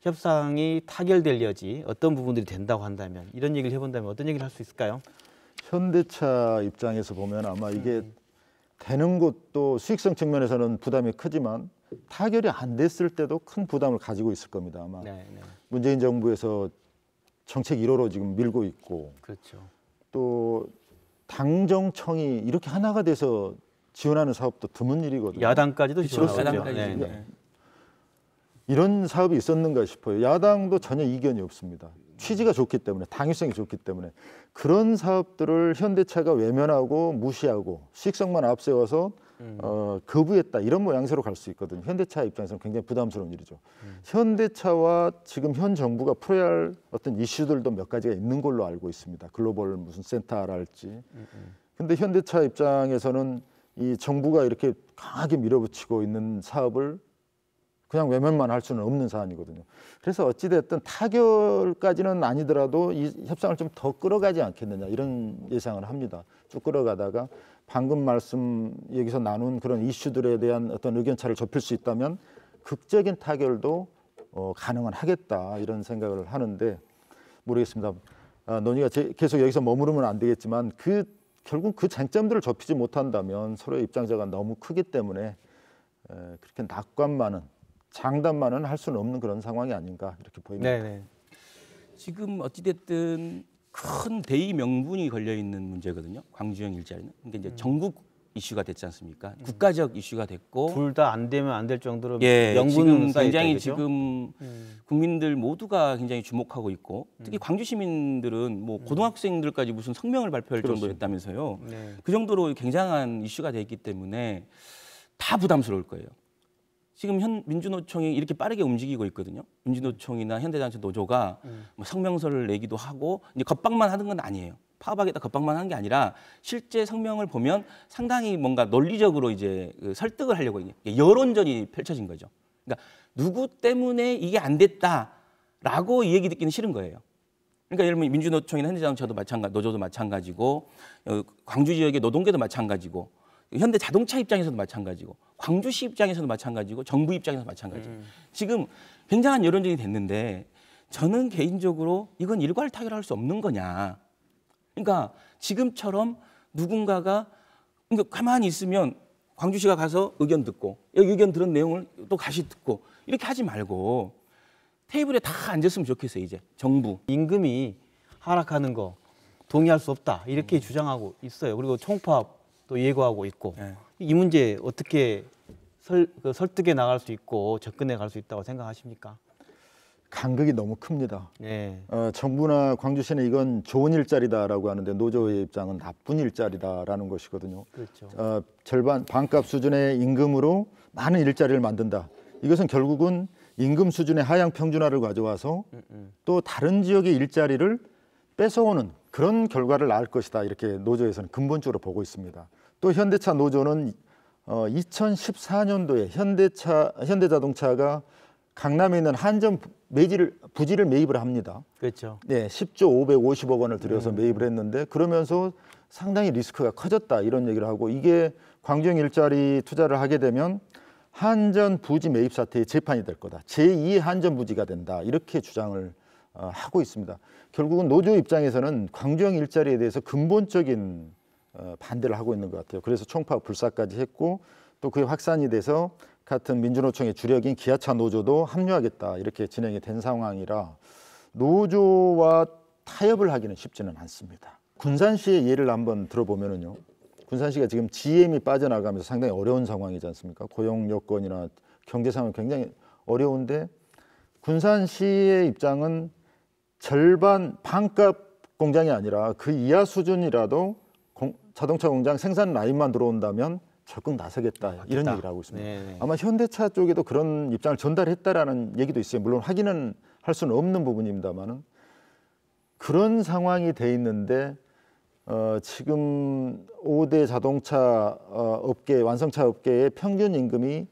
Speaker 1: 협상이 타결될 여지 어떤 부분들이 된다고 한다면 이런 얘기를 해본다면 어떤 얘기를 할 수 있을까요?
Speaker 2: 현대차 입장에서 보면 아마 이게 되는 것도 수익성 측면에서는 부담이 크지만 타결이 안 됐을 때도 큰 부담을 가지고 있을 겁니다. 아마 문재인 정부에서 정책 1호로 지금 밀고 있고
Speaker 1: 그렇죠.
Speaker 2: 또 당정청이 이렇게 하나가 돼서 지원하는 사업도 드문 일이거든요.
Speaker 1: 야당까지도
Speaker 3: 그렇죠.
Speaker 1: 지원하고 있죠.
Speaker 3: 야당까지.
Speaker 1: 네.
Speaker 2: 이런 사업이 있었는가 싶어요. 야당도 전혀 이견이 없습니다. 취지가 좋기 때문에, 당위성이 좋기 때문에 그런 사업들을 현대차가 외면하고 무시하고 수익성만 앞세워서 거부했다, 이런 모양새로 갈 수 있거든요. 현대차 입장에서는 굉장히 부담스러운 일이죠. 현대차와 지금 현 정부가 풀어야 할 어떤 이슈들도 몇 가지가 있는 걸로 알고 있습니다. 글로벌 무슨 센터랄지. 근데 현대차 입장에서는 이 정부가 이렇게 강하게 밀어붙이고 있는 사업을 그냥 외면만 할 수는 없는 사안이거든요. 그래서 어찌됐든 타결까지는 아니더라도 이 협상을 좀 더 끌어가지 않겠느냐, 이런 예상을 합니다. 쭉 끌어가다가 방금 말씀 여기서 나눈 그런 이슈들에 대한 어떤 의견차를 좁힐 수 있다면 극적인 타결도 가능은 하겠다, 이런 생각을 하는데 모르겠습니다. 논의가 계속 여기서 머무르면 안 되겠지만 결국 그 쟁점들을 좁히지 못한다면 서로의 입장차가 너무 크기 때문에 그렇게 낙관만은, 장담만은 할 수는 없는 그런 상황이 아닌가, 이렇게 보입니다.
Speaker 1: 네네.
Speaker 3: 지금 어찌됐든 큰 대의 명분이 걸려 있는 문제거든요. 광주형 일자리는. 그러니까 이제 전국 이슈가 됐지 않습니까? 국가적 이슈가 됐고
Speaker 1: 둘 다 안 되면 안 될 정도로
Speaker 3: 예,
Speaker 1: 명분은
Speaker 3: 지금
Speaker 1: 쌓여있다,
Speaker 3: 굉장히
Speaker 1: 그죠?
Speaker 3: 지금 국민들 모두가 굉장히 주목하고 있고 특히 광주 시민들은 뭐 고등학생들까지 무슨 성명을 발표할 정도였다면서요.
Speaker 1: 네.
Speaker 3: 그 정도로 굉장한 이슈가 돼 있기 때문에 다 부담스러울 거예요. 지금 민주노총이 이렇게 빠르게 움직이고 있거든요. 민주노총이나 현대자동차 노조가 뭐 성명서를 내기도 하고 이제 겁박만 하는 건 아니에요. 파업하겠다 겁박만 하는 게 아니라 실제 성명을 보면 상당히 뭔가 논리적으로 이제 설득을 하려고 여론전이 펼쳐진 거죠. 그러니까 누구 때문에 이게 안 됐다라고 이 얘기 듣기는 싫은 거예요. 그러니까 예를 들면 민주노총이나 현대자동차도 마찬가지, 노조도 마찬가지고 광주 지역의 노동계도 마찬가지고 현대자동차 입장에서도 마찬가지고 광주시 입장에서도 마찬가지고 정부 입장에서도 마찬가지고 지금 굉장한 여론전이 됐는데 저는 개인적으로 이건 일괄 타결할 수 없는 거냐. 그러니까 지금처럼 누군가가 그러니까 가만히 있으면 광주시가 가서 의견 듣고 여기 의견 들은 내용을 또 다시 듣고 이렇게 하지 말고 테이블에 다 앉았으면 좋겠어요. 이제 정부.
Speaker 1: 임금이 하락하는 거 동의할 수 없다, 이렇게 주장하고 있어요. 그리고 총파업도 예고하고 있고
Speaker 3: 네.
Speaker 1: 이 문제 어떻게 설득해 나갈 수 있고 접근해 갈 수 있다고 생각하십니까?
Speaker 2: 간극이 너무 큽니다.
Speaker 1: 네.
Speaker 2: 정부나 광주시는 이건 좋은 일자리다라고 하는데 노조의 입장은 나쁜 일자리다라는 것이거든요.
Speaker 1: 그렇죠.
Speaker 2: 절반, 반값 수준의 임금으로 많은 일자리를 만든다. 이것은 결국은 임금 수준의 하향 평준화를 가져와서 또 다른 지역의 일자리를 뺏어오는 그런 결과를 낳을 것이다, 이렇게 노조에서는 근본적으로 보고 있습니다. 또 현대차 노조는 2014년도에 현대자동차가 강남에 있는 한전 부지를 매입을 합니다.
Speaker 1: 그렇죠.
Speaker 2: 네, 10조 550억 원을 들여서 매입을 했는데 그러면서 상당히 리스크가 커졌다, 이런 얘기를 하고 이게 광주형 일자리 투자를 하게 되면 한전 부지 매입 사태의 재판이 될 거다. 제2의 한전 부지가 된다, 이렇게 주장을 하고 있습니다. 결국은 노조 입장에서는 광주형 일자리에 대해서 근본적인 반대를 하고 있는 것 같아요. 그래서 총파업 불사까지 했고 또 그게 확산이 돼서 같은 민주노총의 주력인 기아차 노조도 합류하겠다, 이렇게 진행이 된 상황이라 노조와 타협을 하기는 쉽지는 않습니다. 군산시의 예를 한번 들어보면은요. 군산시가 지금 GM이 빠져나가면서 상당히 어려운 상황이지 않습니까? 고용 여건이나 경제 상황이 굉장히 어려운데 군산시의 입장은 절반, 반값 공장이 아니라 그 이하 수준이라도 자동차 공장 생산 라인만 들어온다면 적극 나서겠다, 이런 얘기를 하고 있습니다.
Speaker 1: 네네.
Speaker 2: 아마 현대차 쪽에도 그런 입장을 전달했다라는 얘기도 있어요. 물론 확인은 할 수는 없는 부분입니다만은 그런 상황이 돼 있는데 지금 5대 자동차 업계, 완성차 업계의 평균 임금이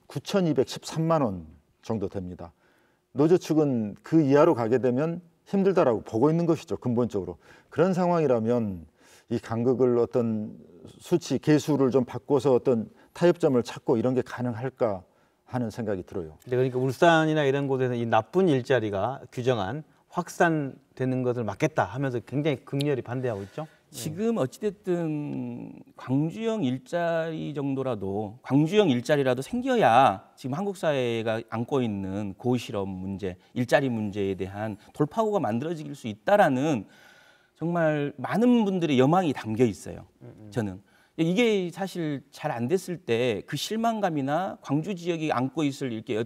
Speaker 2: 9,213만 원 정도 됩니다. 노조 측은 그 이하로 가게 되면 힘들다라고 보고 있는 것이죠, 근본적으로. 그런 상황이라면 이 간극을 어떤 수치, 계수를 좀 바꿔서 어떤 타협점을 찾고 이런 게 가능할까 하는 생각이 들어요.
Speaker 1: 네, 그러니까 울산이나 이런 곳에서 이 나쁜 일자리가 규정한 확산되는 것을 막겠다 하면서 굉장히 극렬히 반대하고 있죠.
Speaker 3: 지금 어찌됐든 광주형 일자리 정도라도 광주형 일자리라도 생겨야 지금 한국 사회가 안고 있는 고실업 문제, 일자리 문제에 대한 돌파구가 만들어질 수 있다라는 정말 많은 분들의 여망이 담겨 있어요. 저는 이게 사실 잘 안 됐을 때 그 실망감이나 광주 지역이 안고 있을 이렇게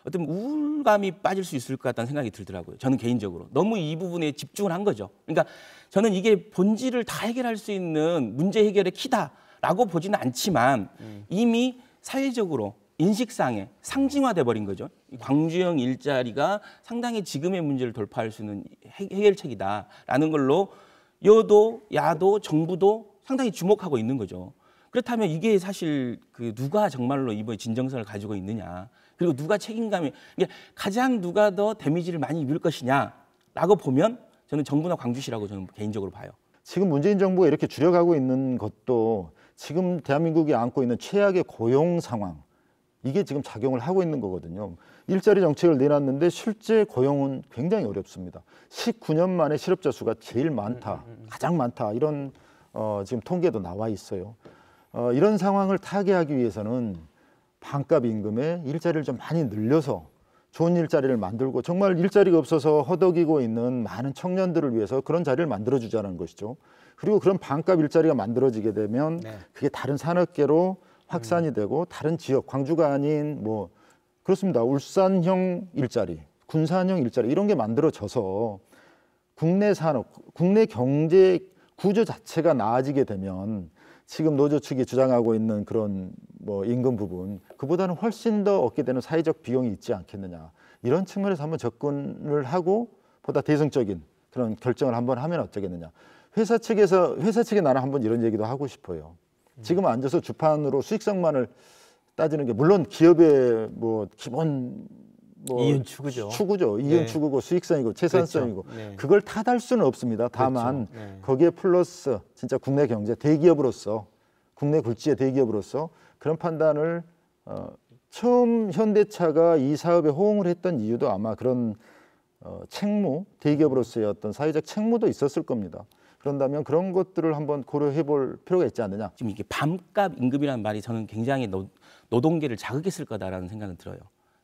Speaker 3: 어떤 우울감이 빠질 수 있을 것 같다는 생각이 들더라고요. 저는 개인적으로 너무 이 부분에 집중을 한 거죠. 그러니까 저는 이게 본질을 다 해결할 수 있는 문제 해결의 키다라고 보지는 않지만 이미 사회적으로 인식상에 상징화돼 버린 거죠. 이 광주형 일자리가 상당히 지금의 문제를 돌파할 수 있는 해결책이다라는 걸로 여도, 야도, 정부도 상당히 주목하고 있는 거죠. 그렇다면 이게 사실 그 누가 정말로 이번에 진정성을 가지고 있느냐, 그리고 누가 책임감이 이게 가장 누가 더 데미지를 많이 입을 것이냐라고 보면 저는 정부나 광주시라고 저는 개인적으로 봐요.
Speaker 2: 지금 문재인 정부가 이렇게 줄여가고 있는 것도 지금 대한민국이 안고 있는 최악의 고용 상황, 이게 지금 작용을 하고 있는 거거든요. 일자리 정책을 내놨는데 실제 고용은 굉장히 어렵습니다. 19년 만에 실업자 수가 제일 많다, 가장 많다, 이런 지금 통계도 나와 있어요. 이런 상황을 타개하기 위해서는 반값 임금에 일자리를 좀 많이 늘려서 좋은 일자리를 만들고, 정말 일자리가 없어서 허덕이고 있는 많은 청년들을 위해서 그런 자리를 만들어주자는 것이죠. 그리고 그런 반값 일자리가 만들어지게 되면 그게 다른 산업계로 확산이 되고 다른 지역, 광주가 아닌 뭐 그렇습니다. 울산형 일자리, 군산형 일자리 이런 게 만들어져서 국내 산업, 국내 경제 구조 자체가 나아지게 되면 지금 노조 측이 주장하고 있는 그런 뭐 임금 부분, 그보다는 훨씬 더 얻게 되는 사회적 비용이 있지 않겠느냐, 이런 측면에서 한번 접근을 하고 보다 대승적인 그런 결정을 한번 하면 어쩌겠느냐. 회사 측에 나는 한번 이런 얘기도 하고 싶어요. 지금 앉아서 주판으로 수익성만을 따지는 게, 물론 기업의 뭐 기본 뭐
Speaker 1: 이윤 추구죠.
Speaker 2: 이윤 추구고 수익성이고 채산성이고,
Speaker 1: 그렇죠. 네.
Speaker 2: 그걸 탓할 수는 없습니다. 다만
Speaker 1: 그렇죠. 네.
Speaker 2: 거기에 플러스 진짜 국내 경제 대기업으로서, 국내 굴지의 대기업으로서 그런 판단을 처음 현대차가 이 사업에 호응을 했던 이유도 아마 그런 책무, 대기업으로서의 어떤 사회적 책무도 있었을 겁니다. 그런다면 그런 것들을 한번 고려해 볼 필요가 있지 않느냐.
Speaker 3: 지금 이게 밤값 임금이라는 말이 저는 굉장히 노동계를 자극했을 거다라는 생각은 들어요.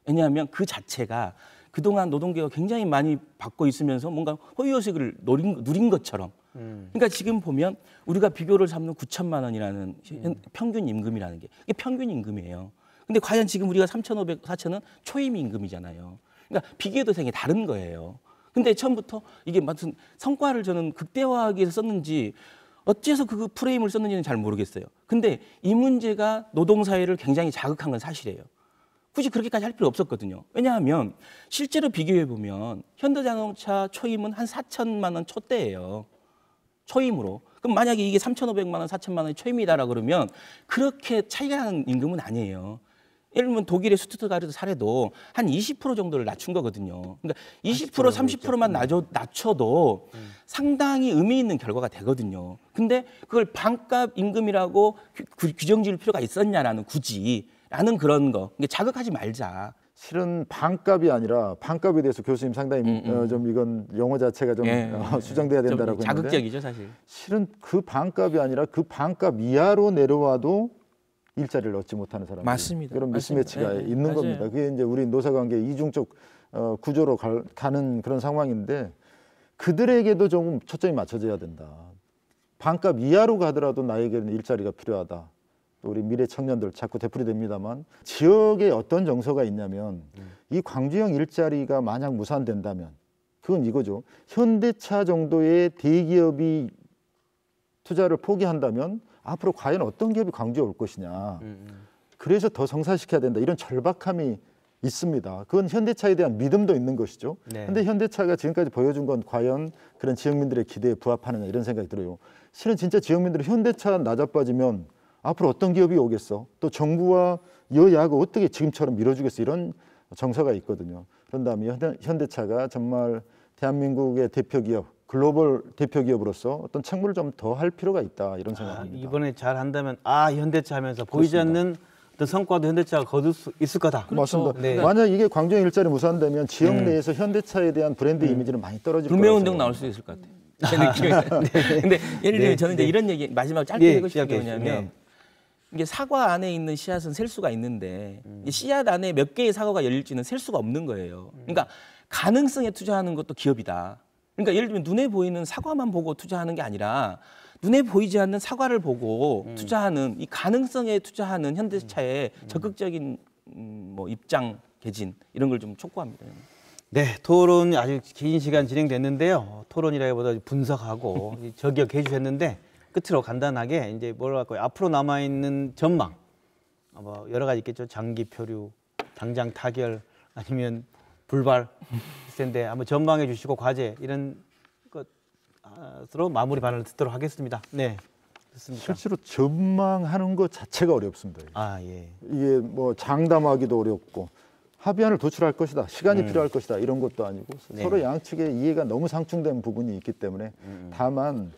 Speaker 3: 왜냐하면 그 자체가 그동안 노동계가 굉장히 많이 받고 있으면서 뭔가 호의호식을 누린 것처럼. 그러니까 지금 보면 우리가 비교를 삼는 9천만 원이라는 평균 임금이라는 게 이게 평균 임금이에요. 근데 과연 지금 우리가 3,500, 4,000은 초임 임금이잖아요. 그러니까 비교도 되게 다른 거예요. 근데 처음부터 이게 무슨 성과를 저는 극대화하기 위해서 썼는지 어째서 그 프레임을 썼는지는 잘 모르겠어요. 근데 이 문제가 노동사회를 굉장히 자극한 건 사실이에요. 굳이 그렇게까지 할 필요 없었거든요. 왜냐하면 실제로 비교해 보면 현대자동차 초임은 한 4천만 원 초대예요. 초임으로. 그럼 만약에 이게 3,500만 원, 4천만 원이 초임이다라 그러면 그렇게 차이가 나는 임금은 아니에요. 예를 들면 독일의 슈투트가르트 사례도 한 20% 정도를 낮춘 거거든요. 그러니까 20%, 30%만 낮춰도 상당히 의미 있는 결과가 되거든요. 근데 그걸 반값 임금이라고 규정 지을 필요가 있었냐라는 굳이라는 그런 거. 자극하지 말자.
Speaker 2: 실은 반값이 아니라, 반값에 대해서 교수님 상당히 좀 이건 용어 자체가 좀 수정돼야 된다라고 했는데,
Speaker 3: 자극적이죠, 사실.
Speaker 2: 실은 그 반값이 아니라 그 반값 이하로 내려와도 일자리를 얻지 못하는 사람들,
Speaker 3: 맞습니다.
Speaker 2: 그런 미스매치가
Speaker 3: 맞습니다.
Speaker 2: 있는
Speaker 3: 맞아요.
Speaker 2: 겁니다. 그게 이제 우리 노사관계 이중적 구조로 가는 그런 상황인데, 그들에게도 조금 초점이 맞춰져야 된다. 반값 이하로 가더라도 나에게는 일자리가 필요하다. 또 우리 미래 청년들 자꾸 되풀이됩니다만, 지역에 어떤 정서가 있냐면 이 광주형 일자리가 만약 무산된다면 그건 이거죠. 현대차 정도의 대기업이 투자를 포기한다면 앞으로 과연 어떤 기업이 광주에 올 것이냐. 그래서 더 성사시켜야 된다. 이런 절박함이 있습니다. 그건 현대차에 대한 믿음도 있는 것이죠. 그런데 현대차가 지금까지 보여준 건 과연 그런 지역민들의 기대에 부합하느냐, 이런 생각이 들어요. 실은 진짜 지역민들이 현대차 나자빠지면 앞으로 어떤 기업이 오겠어? 또 정부와 여야가 어떻게 지금처럼 밀어주겠어? 이런 정서가 있거든요. 그런다면 현대차가 정말 대한민국의 대표 기업, 글로벌 대표 기업으로서 어떤 책무를 좀 더 할 필요가 있다, 이런 생각입니다.
Speaker 1: 이번에 잘 한다면 현대차 하면서 보이지 않는 어떤 성과도 현대차가 거둘 수 있을 거다.
Speaker 2: 맞습니다.
Speaker 1: 네.
Speaker 2: 만약 이게 광주형 일자리 무산되면 지역 내에서 현대차에 대한 브랜드 이미지는 많이 떨어질 거라고
Speaker 3: 불매운동 나올 수도 있을 것 같아요. 제 느낌이. 근데 예를 들면 저는 이제 이런 얘기 마지막 짧게 하고 싶은 게 뭐냐면, 이게 사과 안에 있는 씨앗은 셀 수가 있는데 이 씨앗 안에 몇 개의 사과가 열릴지는 셀 수가 없는 거예요. 그러니까 가능성에 투자하는 것도 기업이다. 그러니까 예를 들면 눈에 보이는 사과만 보고 투자하는 게 아니라 눈에 보이지 않는 사과를 보고 투자하는 이 가능성에 투자하는 현대차의 적극적인 뭐 입장 개진 이런 걸 좀 촉구합니다.
Speaker 1: 네, 토론이 아주 긴 시간 진행됐는데요. 토론이라기보다 분석하고 저격해 주셨는데 끝으로 간단하게 이제 뭐랄까요? 앞으로 남아 있는 전망, 뭐 여러 가지 있겠죠. 장기 표류, 당장 타결, 아니면 불발 있는데 한번 전망해 주시고 과제 이런 것으로 마무리 발언을 듣도록 하겠습니다. 네, 좋습니다.
Speaker 2: 실제로 전망하는 것 자체가 어렵습니다.
Speaker 1: 아 예.
Speaker 2: 이게 뭐 장담하기도 어렵고 합의안을 도출할 것이다, 시간이 필요할 것이다 이런 것도 아니고
Speaker 1: 네.
Speaker 2: 서로 양측의 이해가 너무 상충된 부분이 있기 때문에 다만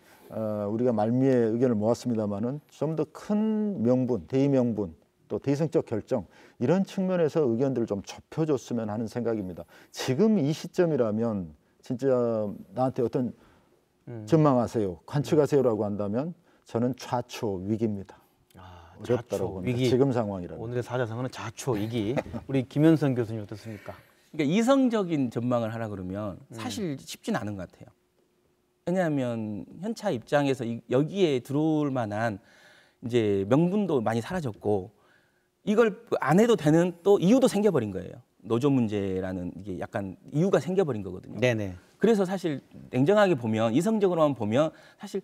Speaker 2: 우리가 말미에 의견을 모았습니다마는 좀 더 큰 명분, 대의 명분 또 대의성적 결정 이런 측면에서 의견들을 좀 좁혀줬으면 하는 생각입니다. 지금 이 시점이라면 진짜 나한테 어떤 전망하세요, 관측하세요라고 한다면 저는 좌초 위기입니다. 어렵다고 봅니다.
Speaker 1: 위기.
Speaker 2: 지금 상황이라면.
Speaker 1: 오늘의 사자성어는 자초 위기. 우리 김현성 교수님 어떻습니까?
Speaker 3: 그러니까 이성적인 전망을 하라 그러면 사실 쉽진 않은 것 같아요. 왜냐하면 현차 입장에서 여기에 들어올 만한 이제 명분도 많이 사라졌고 이걸 안 해도 되는 또 이유도 생겨버린 거예요. 노조 문제라는 이게 약간 이유가 생겨버린 거거든요.
Speaker 1: 네네.
Speaker 3: 그래서 사실 냉정하게 보면 이성적으로만 보면 사실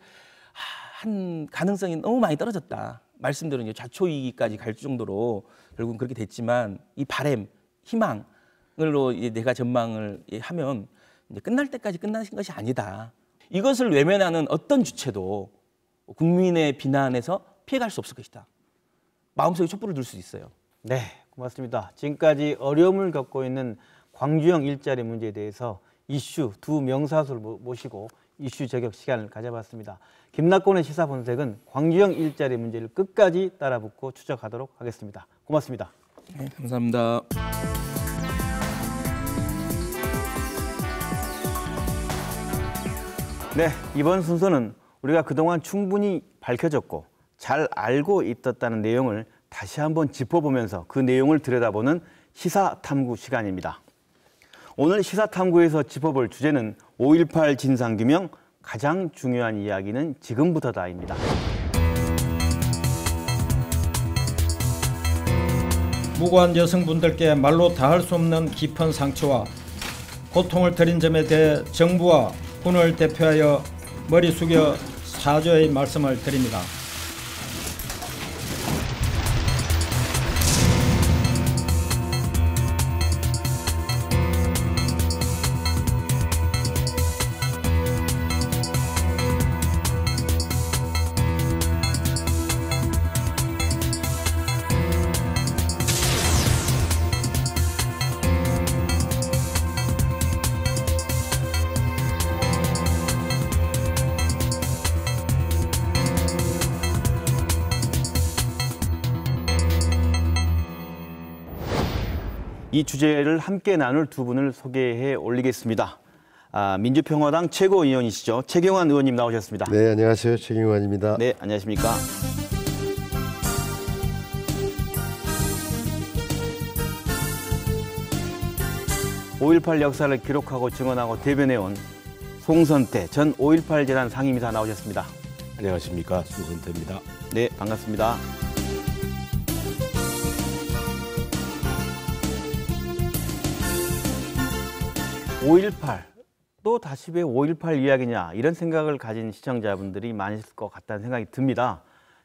Speaker 3: 한 가능성이 너무 많이 떨어졌다. 말씀대로 이제 좌초위기까지 갈 정도로 결국은 그렇게 됐지만 이 바램, 희망으로 이제 내가 전망을 하면 이제 끝날 때까지 끝나는 것이 아니다. 이것을 외면하는 어떤 주체도 국민의 비난에서 피해갈 수 없을 것이다. 마음속에 촛불을 둘 수 있어요.
Speaker 1: 네, 고맙습니다. 지금까지 어려움을 겪고 있는 광주형 일자리 문제에 대해서 이슈 두 명사수를 모시고 이슈 저격 시간을 가져봤습니다. 김낙곤의 시사본색은 광주형 일자리 문제를 끝까지 따라붙고 추적하도록 하겠습니다. 고맙습니다.
Speaker 3: 네, 감사합니다.
Speaker 1: 네, 이번 순서는 우리가 그동안 충분히 밝혀졌고 잘 알고 있었다는 내용을 다시 한번 짚어보면서 그 내용을 들여다보는 시사탐구 시간입니다. 오늘 시사탐구에서 짚어볼 주제는 5.18 진상규명 가장 중요한 이야기는 지금부터다입니다.
Speaker 4: 무고한 여성분들께 말로 다할 수 없는 깊은 상처와 고통을 드린 점에 대해 정부와 군을 대표하여 머리 숙여 사죄의 말씀을 드립니다.
Speaker 1: 이 주제를 함께 나눌 두 분을 소개해 올리겠습니다. 민주평화당 최고위원이시죠. 최경환 의원님 나오셨습니다.
Speaker 5: 네, 안녕하세요. 최경환입니다.
Speaker 1: 네, 안녕하십니까. (5.18) 역사를 기록하고 증언하고 대변해온 송선태 전 (5.18) 재단 상임이사 나오셨습니다.
Speaker 6: 안녕하십니까, 송선태입니다.
Speaker 1: 네, 반갑습니다. (5.18) 또 다시 왜 (5.18) 이야기냐 이런 생각을 가진 시청자분들이 많으실 것 같다는 생각이 듭니다.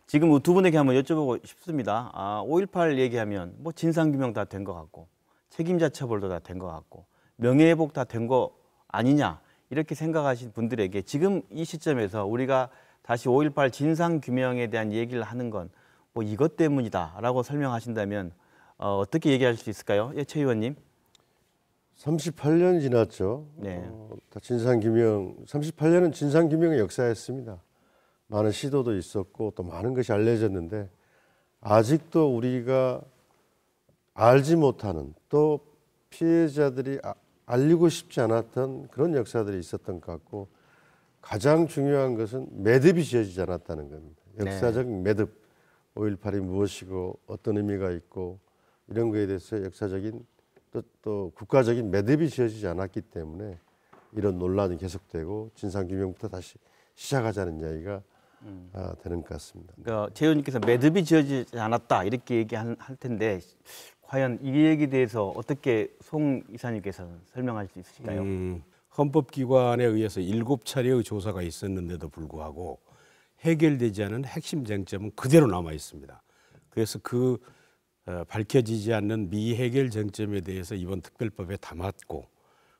Speaker 1: 지금 두 분에게 한번 여쭤보고 싶습니다. 5.18 얘기하면 뭐 진상규명 다 된 것 같고 책임자 처벌도 다 된 것 같고 명예회복 다 된 거 아니냐 이렇게 생각하신 분들에게 지금 이 시점에서 우리가 다시 5.18 진상규명에 대한 얘기를 하는 건 뭐 이것 때문이다라고 설명하신다면 어떻게 얘기할 수 있을까요? 예, 최 의원님.
Speaker 5: 38년 지났죠.
Speaker 1: 네.
Speaker 5: 진상규명, 38년은 진상규명의 역사였습니다. 많은 시도도 있었고 또 많은 것이 알려졌는데 아직도 우리가 알지 못하는 또 피해자들이 알리고 싶지 않았던 그런 역사들이 있었던 것 같고 가장 중요한 것은 매듭이 지어지지 않았다는 겁니다. 역사적인 매듭, 5.18이 무엇이고 어떤 의미가 있고 이런 거에 대해서 역사적인 또 국가적인 매듭이 지어지지 않았기 때문에 이런 논란이 계속되고 진상규명부터 다시 시작하자는 이야기가 되는 것 같습니다.
Speaker 1: 그러니까 재 의원님께서 매듭이 지어지지 않았다 이렇게 얘기할 텐데 과연 이 얘기에 대해서 어떻게 송 이사님께서 설명하실 수 있으실까요?
Speaker 6: 헌법기관에 의해서 7차례의 조사가 있었는데도 불구하고 해결되지 않은 핵심 쟁점은 그대로 남아 있습니다. 그래서 그 밝혀지지 않는 미해결 쟁점에 대해서 이번 특별법에 담았고,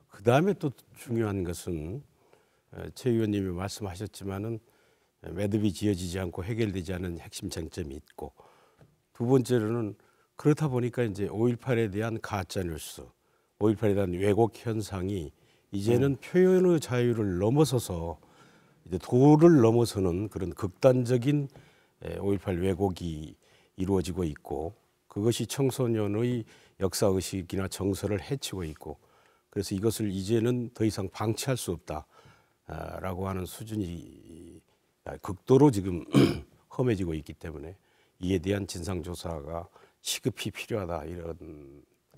Speaker 6: 그 다음에 또 중요한 것은 최 의원님이 말씀하셨지만은 매듭이 지어지지 않고 해결되지 않은 핵심 쟁점이 있고, 두 번째로는 그렇다 보니까 이제 5.18에 대한 가짜 뉴스, 5.18에 대한 왜곡 현상이 이제는 표현의 자유를 넘어서서 이제 도를 넘어서는 그런 극단적인 5.18 왜곡이 이루어지고 있고, 그것이 청소년의 역사 의식이나 정서를 해치고 있고, 그래서 이것을 이제는 더 이상 방치할 수 없다라고 하는 수준이 극도로 지금 험해지고 있기 때문에 이에 대한 진상조사가 시급히 필요하다, 이런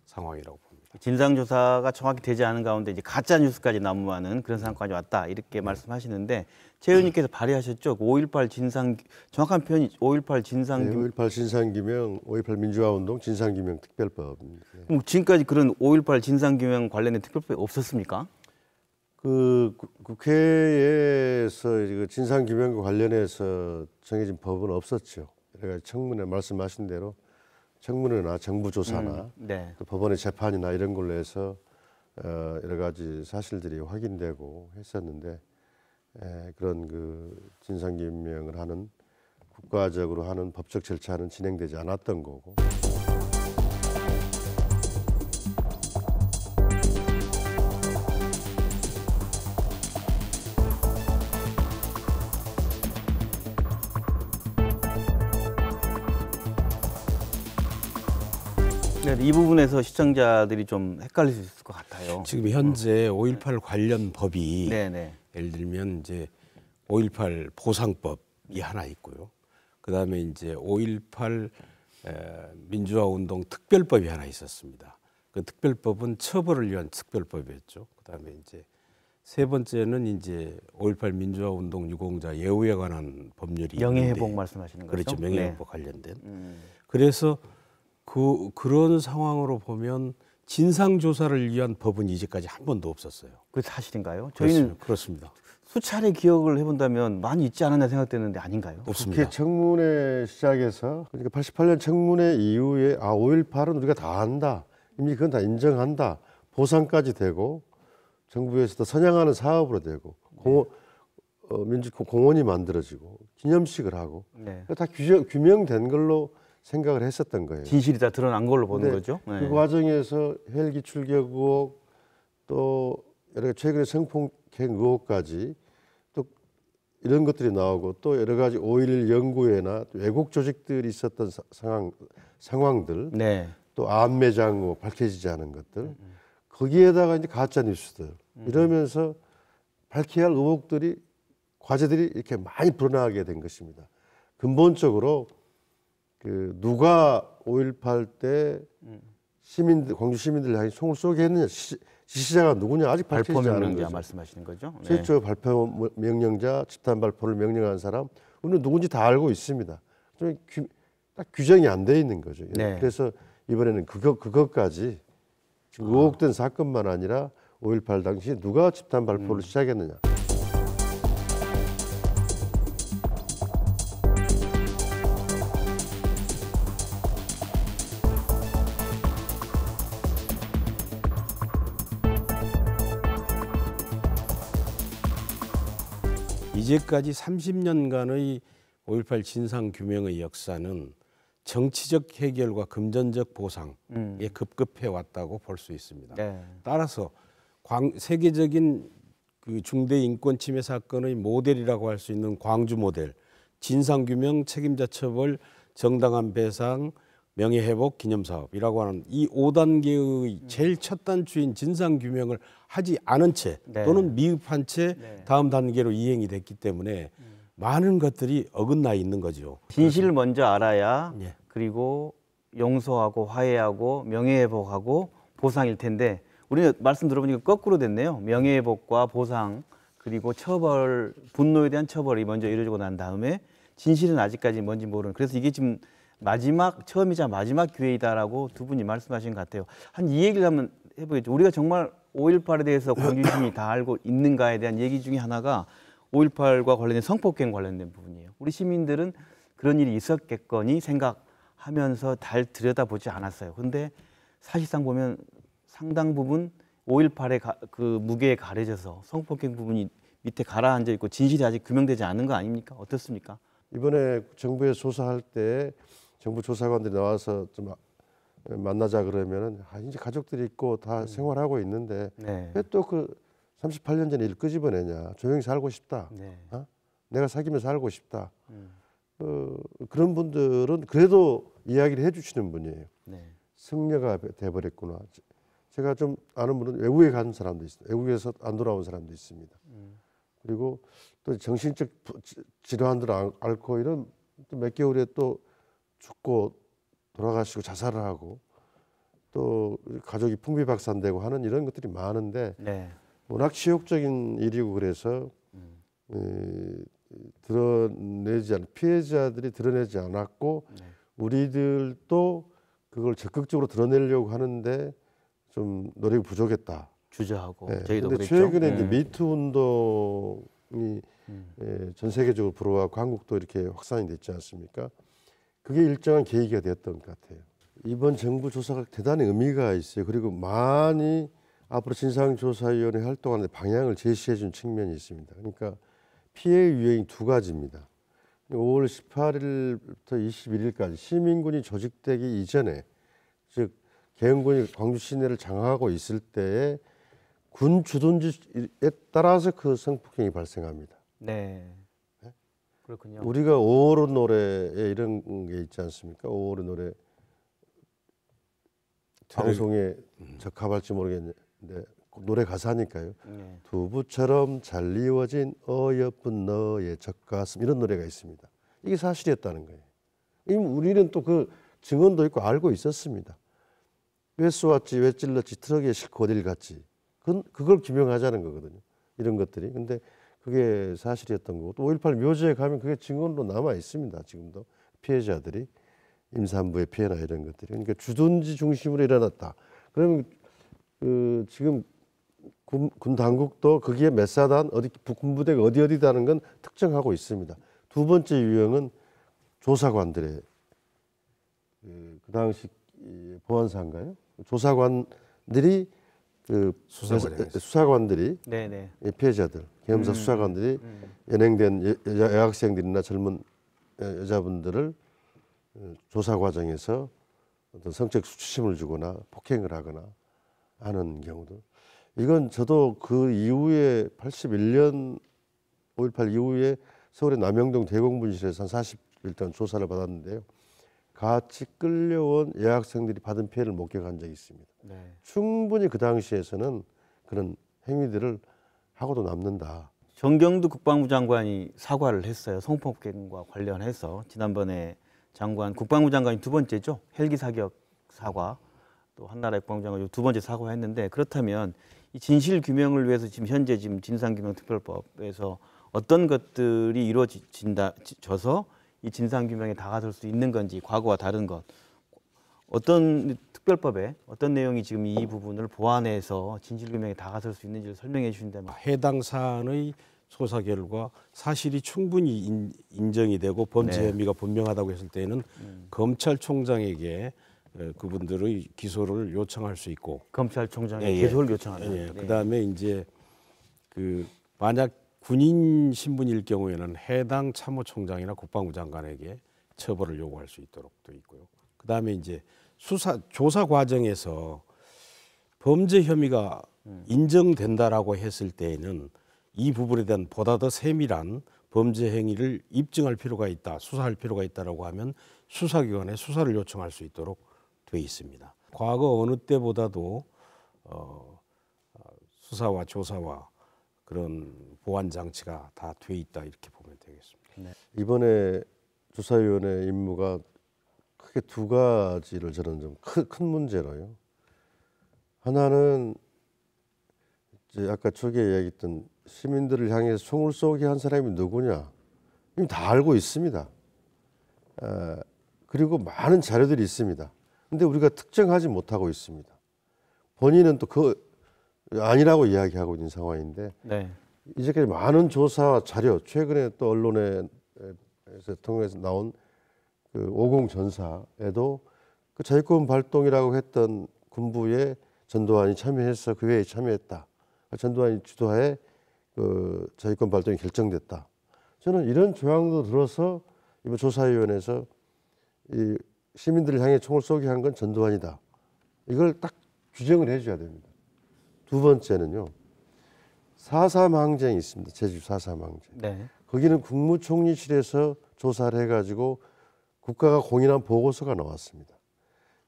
Speaker 6: 상황이라고 봅니다.
Speaker 1: 진상조사가 정확히 되지 않은 가운데 이제 가짜 뉴스까지 난무하는 그런 상황까지 왔다 이렇게 말씀하시는데 최 의원님께서 발의하셨죠. 5.18 진상 정확한 표현이 5.18 진상
Speaker 5: 5.18 진상규명, 5.18 민주화운동 진상규명 특별법입니다.
Speaker 1: 그럼 지금까지 그런 5.18 진상규명 관련된 특별법이 없었습니까?
Speaker 5: 그 국회에서 그 진상규명과 관련해서 정해진 법은 없었죠. 그러니까 청문회 말씀하신 대로 청문회나 정부 조사나
Speaker 1: 네.
Speaker 5: 또 법원의 재판이나 이런 걸로 해서 여러 가지 사실들이 확인되고 했었는데 그런 그 진상규명을 하는 국가적으로 하는 법적 절차는 진행되지 않았던 거고.
Speaker 1: 네, 이 부분에서 시청자들이 좀 헷갈릴 수 있을 것 같아요.
Speaker 6: 지금 현재 5.18 관련 법이
Speaker 1: 네네.
Speaker 6: 예를 들면 이제 5.18 보상법이 하나 있고요. 그다음에 이제 5.18 민주화운동 특별법이 하나 있었습니다. 그 특별법은 처벌을 위한 특별법이었죠. 그다음에 이제 세 번째는 이제 5.18 민주화운동 유공자 예우에 관한 법률이
Speaker 1: 명예회복
Speaker 6: 있는데,
Speaker 1: 말씀하시는 거죠?
Speaker 6: 그렇죠. 명예회복
Speaker 1: 네.
Speaker 6: 관련된. 그래서 그런 상황으로 보면 진상 조사를 위한 법은 이제까지 한 번도 없었어요.
Speaker 1: 그 사실인가요? 저희는
Speaker 6: 그렇습니다.
Speaker 1: 수차례 기억을 해본다면 많이 있지 않았나 생각되는데 아닌가요?
Speaker 6: 없습니다.
Speaker 5: 국회 청문회 시작해서 그러니까 88년 청문회 이후에 5.18은 우리가 다 한다. 이미 그건 다 인정한다. 보상까지 되고 정부에서도 선양하는 사업으로 되고 공원이 만들어지고 기념식을 하고
Speaker 1: 네.
Speaker 5: 다 규명된 걸로 생각을 했었던 거예요.
Speaker 1: 진실이 다 드러난 걸로 보는 거죠. 네.
Speaker 5: 그 과정에서 헬기 출격 의혹 또 여러 가지 최근에 성폭행 의혹까지 또 이런 것들이 나오고 또 여러 가지 5.11 연구회나 왜곡 조직들이 있었던 상황들
Speaker 1: 네.
Speaker 5: 또 안매장 의혹 밝혀지지 않은 것들 거기에다가 이제 가짜 뉴스들 이러면서 밝혀야 할 의혹들이 과제들이 이렇게 많이 불어나게 된 것입니다. 근본적으로 그 누가 5.18 때 시민들 광주 시민들 향해 총을 쏘게 했느냐 지시자가 누구냐 아직
Speaker 1: 발포
Speaker 5: 밝혀지지 않은
Speaker 1: 명령자
Speaker 5: 거죠.
Speaker 1: 말씀하시는 거죠? 네.
Speaker 5: 최초 발포 명령자 집단 발포를 명령한 사람 우리는 누군지 다 알고 있습니다. 좀 딱 규정이 안 돼 있는 거죠.
Speaker 1: 네.
Speaker 5: 그래서 이번에는 그것까지 지금 의혹된 사건만 아니라 5.18 당시 누가 집단 발포를 시작했느냐.
Speaker 6: 이제까지 30년간의 5.18 진상규명의 역사는 정치적 해결과 금전적 보상에 급급해 왔다고 볼 수 있습니다.
Speaker 1: 네.
Speaker 6: 따라서 세계적인 그 중대 인권 침해 사건의 모델이라고 할 수 있는 광주 모델, 진상규명, 책임자 처벌, 정당한 배상, 명예회복, 기념사업이라고 하는 이 5단계의 제일 첫 단추인 진상규명을 하지 않은 채
Speaker 1: 네.
Speaker 6: 또는 미흡한 채
Speaker 1: 네.
Speaker 6: 다음 단계로 이행이 됐기 때문에 많은 것들이 어긋나 있는 거죠.
Speaker 1: 진실을 먼저 알아야
Speaker 6: 예.
Speaker 1: 그리고 용서하고 화해하고 명예회복하고 보상일 텐데 우리는 말씀 들어보니까 거꾸로 됐네요. 명예회복과 보상 그리고 처벌, 분노에 대한 처벌이 먼저 이루어지고 난 다음에 진실은 아직까지 뭔지 모르는. 그래서 이게 지금 처음이자 마지막 기회이다라고 두 분이 말씀하신 것 같아요. 한 이 얘기를 한번 해보겠죠. 우리가 정말 5.18에 대해서 광주 시민이 다 알고 있는가에 대한 얘기 중에 하나가 5.18과 관련된 성폭행 관련된 부분이에요. 우리 시민들은 그런 일이 있었겠거니 생각하면서 잘 들여다보지 않았어요. 그런데 사실상 보면 상당 부분 5.18의 그 무게에 가려져서 성폭행 부분이 밑에 가라앉아 있고 진실이 아직 규명되지 않은 거 아닙니까? 어떻습니까?
Speaker 5: 이번에 정부에 조사할 때 정부 조사관들이 나와서 좀 만나자 그러면은 이제 가족들이 있고 다 생활하고 있는데
Speaker 1: 네.
Speaker 5: 왜 또 그 38년 전에 일 끄집어내냐? 조용히 살고 싶다.
Speaker 1: 네.
Speaker 5: 내가 사귀면서 살고 싶다. 그런 분들은 그래도 이야기를 해주시는 분이에요.
Speaker 1: 네.
Speaker 5: 승려가 돼버렸구나. 제가 좀 아는 분은 외국에 간 사람도 있습니다. 외국에서 안 돌아온 사람도 있습니다. 그리고 또 정신적 질환들을 앓고 이런 몇 개월에 또 죽고 돌아가시고 자살을 하고 또 가족이 풍비박산되고 하는 이런 것들이 많은데
Speaker 1: 네.
Speaker 5: 워낙 치욕적인 일이고 그래서 피해자들이 드러내지 않았고 우리들도 그걸 적극적으로 드러내려고 하는데 좀 노력이 부족했다.
Speaker 1: 주저하고
Speaker 5: 네.
Speaker 1: 저희도
Speaker 5: 근데
Speaker 1: 그랬죠.
Speaker 5: 최근에 이제 미투 운동이 전 세계적으로 불어와고 한국도 이렇게 확산이 됐지 않습니까? 그게 일정한 계기가 됐던 것 같아요. 이번 정부 조사가 대단히 의미가 있어요. 그리고 많이 앞으로 진상조사위원회 활동하는데 방향을 제시해 준 측면이 있습니다. 그러니까 피해 유형이 두 가지입니다. 5월 18일부터 21일까지 시민군이 조직되기 이전에, 즉 계엄군이 광주 시내를 장악하고 있을 때에 군 주둔지에 따라서 그 성폭행이 발생합니다.
Speaker 1: 네. 그렇군요.
Speaker 5: 우리가 5월의 노래에 이런 게 있지 않습니까? 5월의 노래 방송에 적합할지 모르겠는데 노래 가사니까요.
Speaker 1: 네.
Speaker 5: 두부처럼 잘 이어진 어여쁜 너의 젖가슴 이런 노래가 있습니다. 이게 사실이었다는 거예요. 이미 우리는 또 그 증언도 있고 알고 있었습니다. 왜 쏘았지, 왜 찔렀지, 트럭에 싣고 어딜 갔지. 그걸 규명하자는 거거든요. 이런 것들이. 근데 그게 사실이었던 거고 또 5.18 묘지에 가면 그게 증언으로 남아 있습니다. 지금도 피해자들이 임산부의 피해나 이런 것들이. 그러니까 주둔지 중심으로 일어났다. 그러면 지금 군 당국도 거기에 몇 사단 어디 군부대가 어디다는 건 특정하고 있습니다. 두 번째 유형은 조사관들의 그 당시 보안사인가요? 조사관들이 수사관들이
Speaker 1: 네네.
Speaker 5: 피해자들 계엄사 수사관들이 연행된 여학생들이나 젊은 여자분들을 조사 과정에서 어떤 성적 수치심을 주거나 폭행을 하거나 하는 경우도, 이건 저도 그 이후에 81년 5.18 이후에 서울의 남영동 대공분실에서 한 40일 동안 조사를 받았는데요. 같이 끌려온 여학생들이 받은 피해를 목격한 적이 있습니다.
Speaker 1: 네.
Speaker 5: 충분히 그 당시에서는 그런 행위들을 하고도 남는다.
Speaker 1: 정경두 국방부 장관이 사과를 했어요. 성폭행과 관련해서 지난번에 국방부 장관이 두 번째죠. 헬기 사격 사과, 또 한나라의 국방부 장관이 두 번째 사과했는데, 그렇다면 이 진실 규명을 위해서 지금 현재 진상규명특별법에서 어떤 것들이 이루어져서 이 진상규명에 다가설 수 있는 건지, 과거와 다른 것, 어떤 특별법에 어떤 내용이 지금 이 부분을 보완해서 진실규명에 다가설 수 있는지를 설명해 주신다면.
Speaker 6: 해당 사안의 조사 결과 사실이 충분히 인정이 되고 범죄 혐의가 분명하다고 했을 때에는 검찰총장에게 그분들의 기소를 요청할 수 있고,
Speaker 1: 검찰총장에 기소를 요청한다. 네.
Speaker 6: 그다음에 이제 만약 군인 신분일 경우에는 해당 참모총장이나 국방부 장관에게 처벌을 요구할 수 있도록 돼 있고요. 그다음에 이제 조사 과정에서 범죄 혐의가 인정된다라고 했을 때에는 이 부분에 대한 보다 더 세밀한 범죄 행위를 입증할 필요가 있다, 수사할 필요가 있다라고 하면 수사기관에 수사를 요청할 수 있도록 돼 있습니다. 과거 어느 때보다도 수사와 조사와 그런 보완 장치가 다 돼 있다, 이렇게 보면 되겠습니다.
Speaker 1: 네.
Speaker 5: 이번에 조사위원회 임무가 크게 두 가지를 저는 좀 큰 문제로요. 하나는 아까 초기에 이야기했던 시민들을 향해서 총을 쏘게 한 사람이 누구냐? 이미 다 알고 있습니다. 그리고 많은 자료들이 있습니다. 근데 우리가 특정하지 못하고 있습니다. 본인은 또 그 아니라고 이야기하고 있는 상황인데
Speaker 1: 네.
Speaker 5: 이제까지 많은 조사와 자료, 최근에 또 언론에서 통해서 나온 그 50 전사에도 그 자유권 발동이라고 했던 군부에 전두환이 참여해서 그 회의에 참여했다. 전두환이 주도하에 그 자유권 발동이 결정됐다. 저는 이런 조항도 들어서 이번 조사위원회에서 이 시민들을 향해 총을 쏘게 한 건 전두환이다. 이걸 딱 규정을 해줘야 됩니다. 두 번째는요. 4.3 항쟁이 있습니다. 제주 4.3 항쟁.
Speaker 1: 네.
Speaker 5: 거기는 국무총리실에서 조사를 해가지고 국가가 공인한 보고서가 나왔습니다.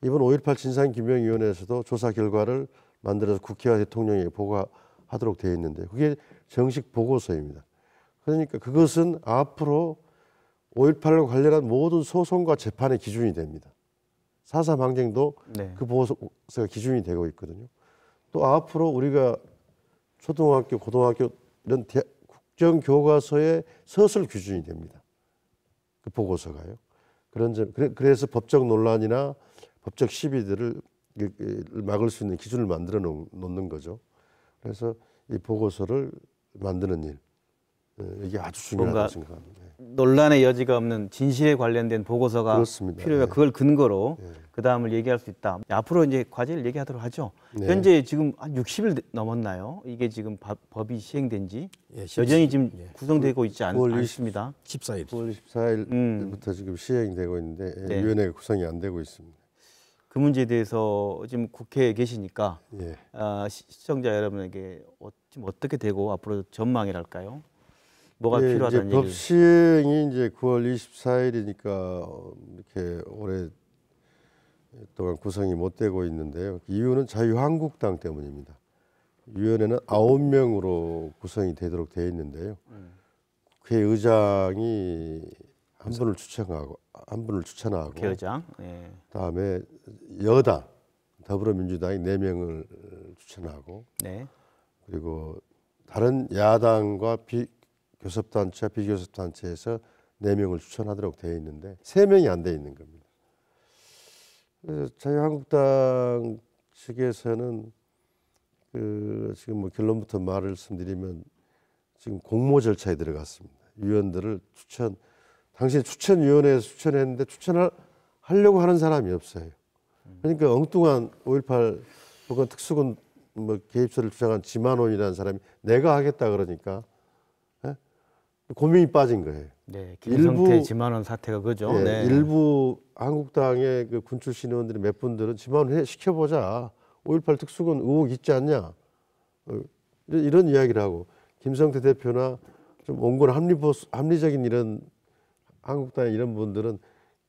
Speaker 5: 이번 5.18 진상규명위원회에서도 조사 결과를 만들어서 국회와 대통령에게 보고하도록 되어 있는데 그게 정식 보고서입니다. 그러니까 그것은 앞으로 5.18과 관련한 모든 소송과 재판의 기준이 됩니다. 4.3 항쟁도
Speaker 1: 네.
Speaker 5: 그 보고서가 기준이 되고 있거든요. 또 앞으로 우리가 초등학교, 고등학교 이런 국정교과서의 서술 기준이 됩니다. 그 보고서가요. 그런 점, 그래서 법적 논란이나 법적 시비들을 막을 수 있는 기준을 만들어 놓는 거죠. 그래서 이 보고서를 만드는 일, 이게 아주 중요하다고 생각합니다.
Speaker 1: 논란의 여지가 없는 진실에 관련된 보고서가
Speaker 5: 그렇습니다.
Speaker 1: 필요해.
Speaker 5: 네.
Speaker 1: 그걸 근거로
Speaker 5: 네.
Speaker 1: 그 다음을 얘기할 수 있다. 앞으로 이제 과제를 얘기하도록 하죠.
Speaker 5: 네.
Speaker 1: 현재 지금 한 60일 넘었나요? 이게 지금 법이 시행된지
Speaker 6: 예,
Speaker 1: 여전히 지금
Speaker 6: 예.
Speaker 1: 구성되고 있지
Speaker 5: 9월
Speaker 1: 않습니다.
Speaker 6: 14일.
Speaker 5: 9월 24일부터 지금 시행이 되고 있는데
Speaker 1: 네.
Speaker 5: 위원회가 구성이 안 되고 있습니다.
Speaker 1: 그 문제에 대해서 지금 국회에 계시니까
Speaker 5: 예.
Speaker 1: 시청자 여러분에게 지금 어떻게 되고 앞으로 전망이랄까요? 뭐가
Speaker 5: 예,
Speaker 1: 필요하다는
Speaker 5: 이제 법
Speaker 1: 얘기를.
Speaker 5: 시행이 이제 9월 24일이니까 이렇게 오랫동안 구성이 못 되고 있는데요. 이유는 자유한국당 때문입니다. 위원회는 9명으로 구성이 되도록 되어 있는데요. 국회의장이 한 분을 추천하고
Speaker 1: 국회의장. 예.
Speaker 5: 다음에 여당 더불어민주당이 4명을 추천하고
Speaker 1: 네.
Speaker 5: 그리고 다른 야당과 교섭단체와 비교섭단체에서 4명을 추천하도록 되어 있는데 3명이 안 돼 있는 겁니다. 그래서 자유한국당 측에서는 지금 뭐 결론부터 말씀드리면 지금 공모 절차에 들어갔습니다. 위원들을 당시 추천위원회에서 추천했는데 추천을 하려고 하는 사람이 없어요. 그러니까 엉뚱한 5.18 혹은 특수군 개입설을 주장한 지만원이라는 사람이 내가 하겠다 그러니까 고민이 빠진 거예요.
Speaker 1: 네. 김성태 지만원 사태가 그죠.
Speaker 5: 예,
Speaker 1: 네.
Speaker 5: 일부 한국당의 그 군 출신 의원들이 몇 분들은 지만원 시켜보자. 5.18 특수군 의혹 있지 않냐. 이런 이야기를 하고 김성태 대표나 좀 온건 합리적인 이런 한국당의 이런 분들은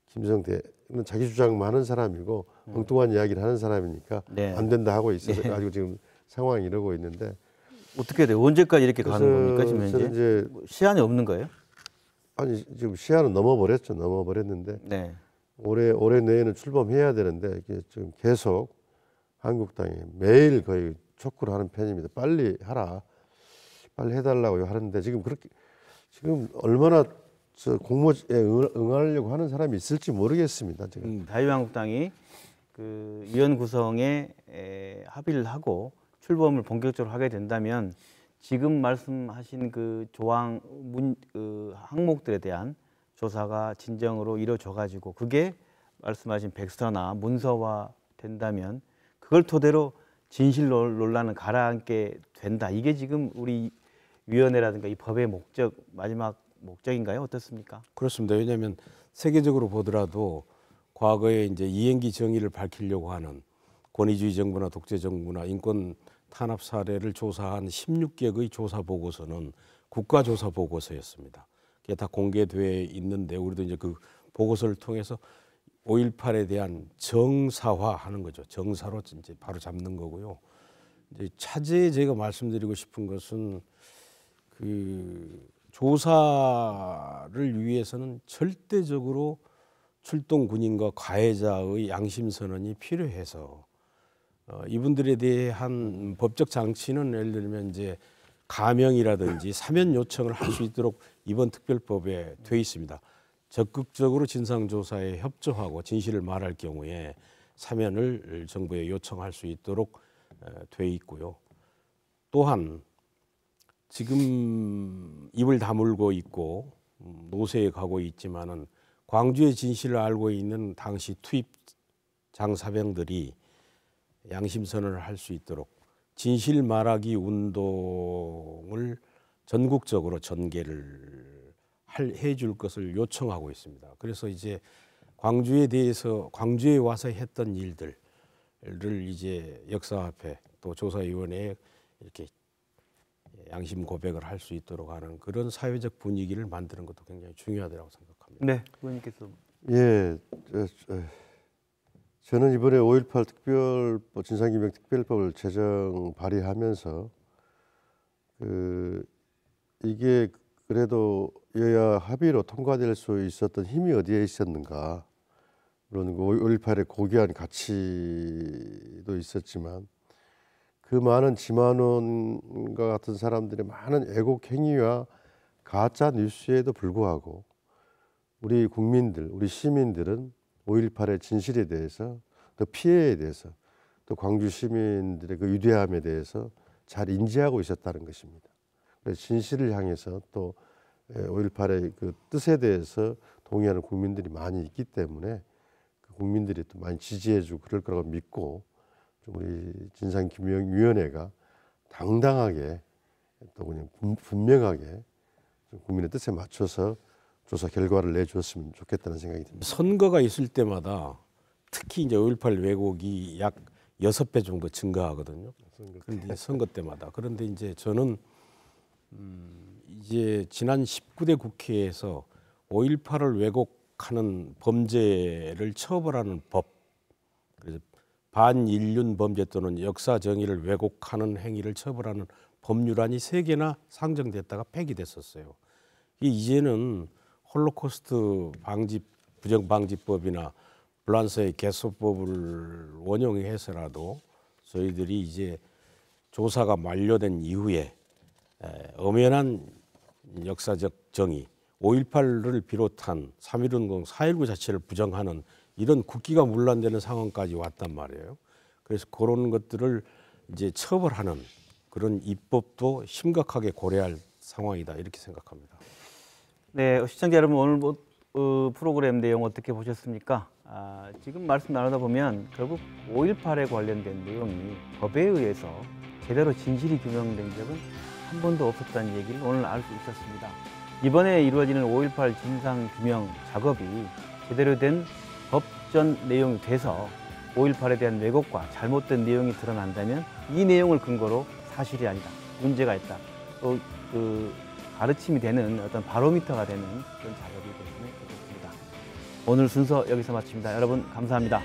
Speaker 5: 김성태는 자기 주장 많은 사람이고 엉뚱한 이야기를 하는 사람이니까
Speaker 1: 네.
Speaker 5: 안 된다 하고 있어서 가지고 지금 상황이 이러고 있는데
Speaker 1: 어떻게 돼요? 언제까지 이렇게 가는 겁니까 지금
Speaker 5: 저는
Speaker 1: 현재?
Speaker 5: 이제
Speaker 1: 시한이 없는 거예요?
Speaker 5: 아니 지금 시한은 넘어버렸는데
Speaker 1: 네.
Speaker 5: 올해 내에는 출범해야 되는데 이게 지금 계속 한국당이 매일 거의 촉구를 하는 편입니다. 빨리 하라, 빨리 해달라고 하는데 지금 얼마나 공모에 응하려고 하는 사람이 있을지 모르겠습니다. 지금.
Speaker 1: 자유한국당이 그 위원 구성에 합의를 하고 출범을 본격적으로 하게 된다면 지금 말씀하신 그 조항 항목들에 대한 조사가 진정으로 이루어져 가지고 그게 말씀하신 백서나 문서화 된다면 그걸 토대로 진실 논란은 가라앉게 된다. 이게 지금 우리 위원회라든가 이 법의 마지막 목적인가요? 어떻습니까?
Speaker 6: 그렇습니다. 왜냐하면 세계적으로 보더라도 과거에 이제 이행기 정의를 밝히려고 하는 권위주의 정부나 독재 정부나 인권 탄압 사례를 조사한 16개의 조사 보고서는 국가조사 보고서였습니다. 그게 다 공개돼 있는데 우리도 이제 그 보고서를 통해서 5.18에 대한 정사화하는 거죠. 정사로 이제 바로 잡는 거고요. 이제 차제에 제가 말씀드리고 싶은 것은 그 조사를 위해서는 절대적으로 출동 군인과 가해자의 양심 선언이 필요해서 이분들에 대한 법적 장치는 예를 들면 이제 가명이라든지 사면 요청을 할 수 있도록 이번 특별법에 돼 있습니다. 적극적으로 진상조사에 협조하고 진실을 말할 경우에 사면을 정부에 요청할 수 있도록 돼 있고요. 또한 지금 입을 다물고 있고 노세에 가고 있지만은 광주의 진실을 알고 있는 당시 투입 장사병들이 양심선언을 할 수 있도록 진실 말하기 운동을 전국적으로 전개를 해줄 것을 요청하고 있습니다. 그래서 이제 광주에 대해서 광주에 와서 했던 일들을 이제 역사협회 또 조사위원회에 이렇게 양심 고백을 할 수 있도록 하는 그런 사회적 분위기를 만드는 것도 굉장히 중요하다고 생각합니다.
Speaker 1: 네, 의원님께서.
Speaker 5: 예, 저는 이번에 5.18 특별법 진상규명 특별법을 제정 발의하면서 이게 그래도 여야 합의로 통과될 수 있었던 힘이 어디에 있었는가. 물론 5.18의 고귀한 가치도 있었지만 그 많은 지만원과 같은 사람들의 많은 애국 행위와 가짜 뉴스에도 불구하고 우리 국민들, 우리 시민들은 5.18의 진실에 대해서 또 피해에 대해서 또 광주 시민들의 그 위대함에 대해서 잘 인지하고 있었다는 것입니다. 그래서 진실을 향해서 또 5.18의 그 뜻에 대해서 동의하는 국민들이 많이 있기 때문에 그 국민들이 또 많이 지지해주고 그럴 거라고 믿고 좀 우리 진상규명위원회가 당당하게 또 그냥 분명하게 좀 국민의 뜻에 맞춰서 조사 결과를 내주었으면 좋겠다는 생각이 듭니다.
Speaker 6: 선거가 있을 때마다 특히 이제 5.18 왜곡이 약 6배 정도 증가하거든요. 그런데 선거 때마다. 그런데 이제 저는 이제 지난 19대 국회에서 5.18을 왜곡하는 범죄를 처벌하는 법, 그래서 반인륜 범죄 또는 역사 정의를 왜곡하는 행위를 처벌하는 법률안이 3개나 상정됐다가 폐기됐었어요. 이제는 홀로코스트 방지 부정방지법이나 불란서의 개소법을 원용해서라도 저희들이 이제 조사가 만료된 이후에 엄연한 역사적 정의, 5.18을 비롯한 3.1운동, 4.19 자체를 부정하는 이런 국기가 문란되는 상황까지 왔단 말이에요. 그래서 그런 것들을 이제 처벌하는 그런 입법도 심각하게 고려할 상황이다 이렇게 생각합니다.
Speaker 1: 네, 시청자 여러분 오늘 프로그램 내용 어떻게 보셨습니까? 지금 말씀 나누다 보면 결국 5.18에 관련된 내용이 법에 의해서 제대로 진실이 규명된 적은 한 번도 없었다는 얘기를 오늘 알 수 있었습니다. 이번에 이루어지는 5.18 진상규명 작업이 제대로 된 법전 내용이 돼서 5.18에 대한 왜곡과 잘못된 내용이 드러난다면 이 내용을 근거로 사실이 아니다, 문제가 있다, 또 가르침이 되는 어떤 바로미터가 되는 그런 작업이 됐으면 좋겠습니다. 오늘 순서 여기서 마칩니다. 여러분 감사합니다.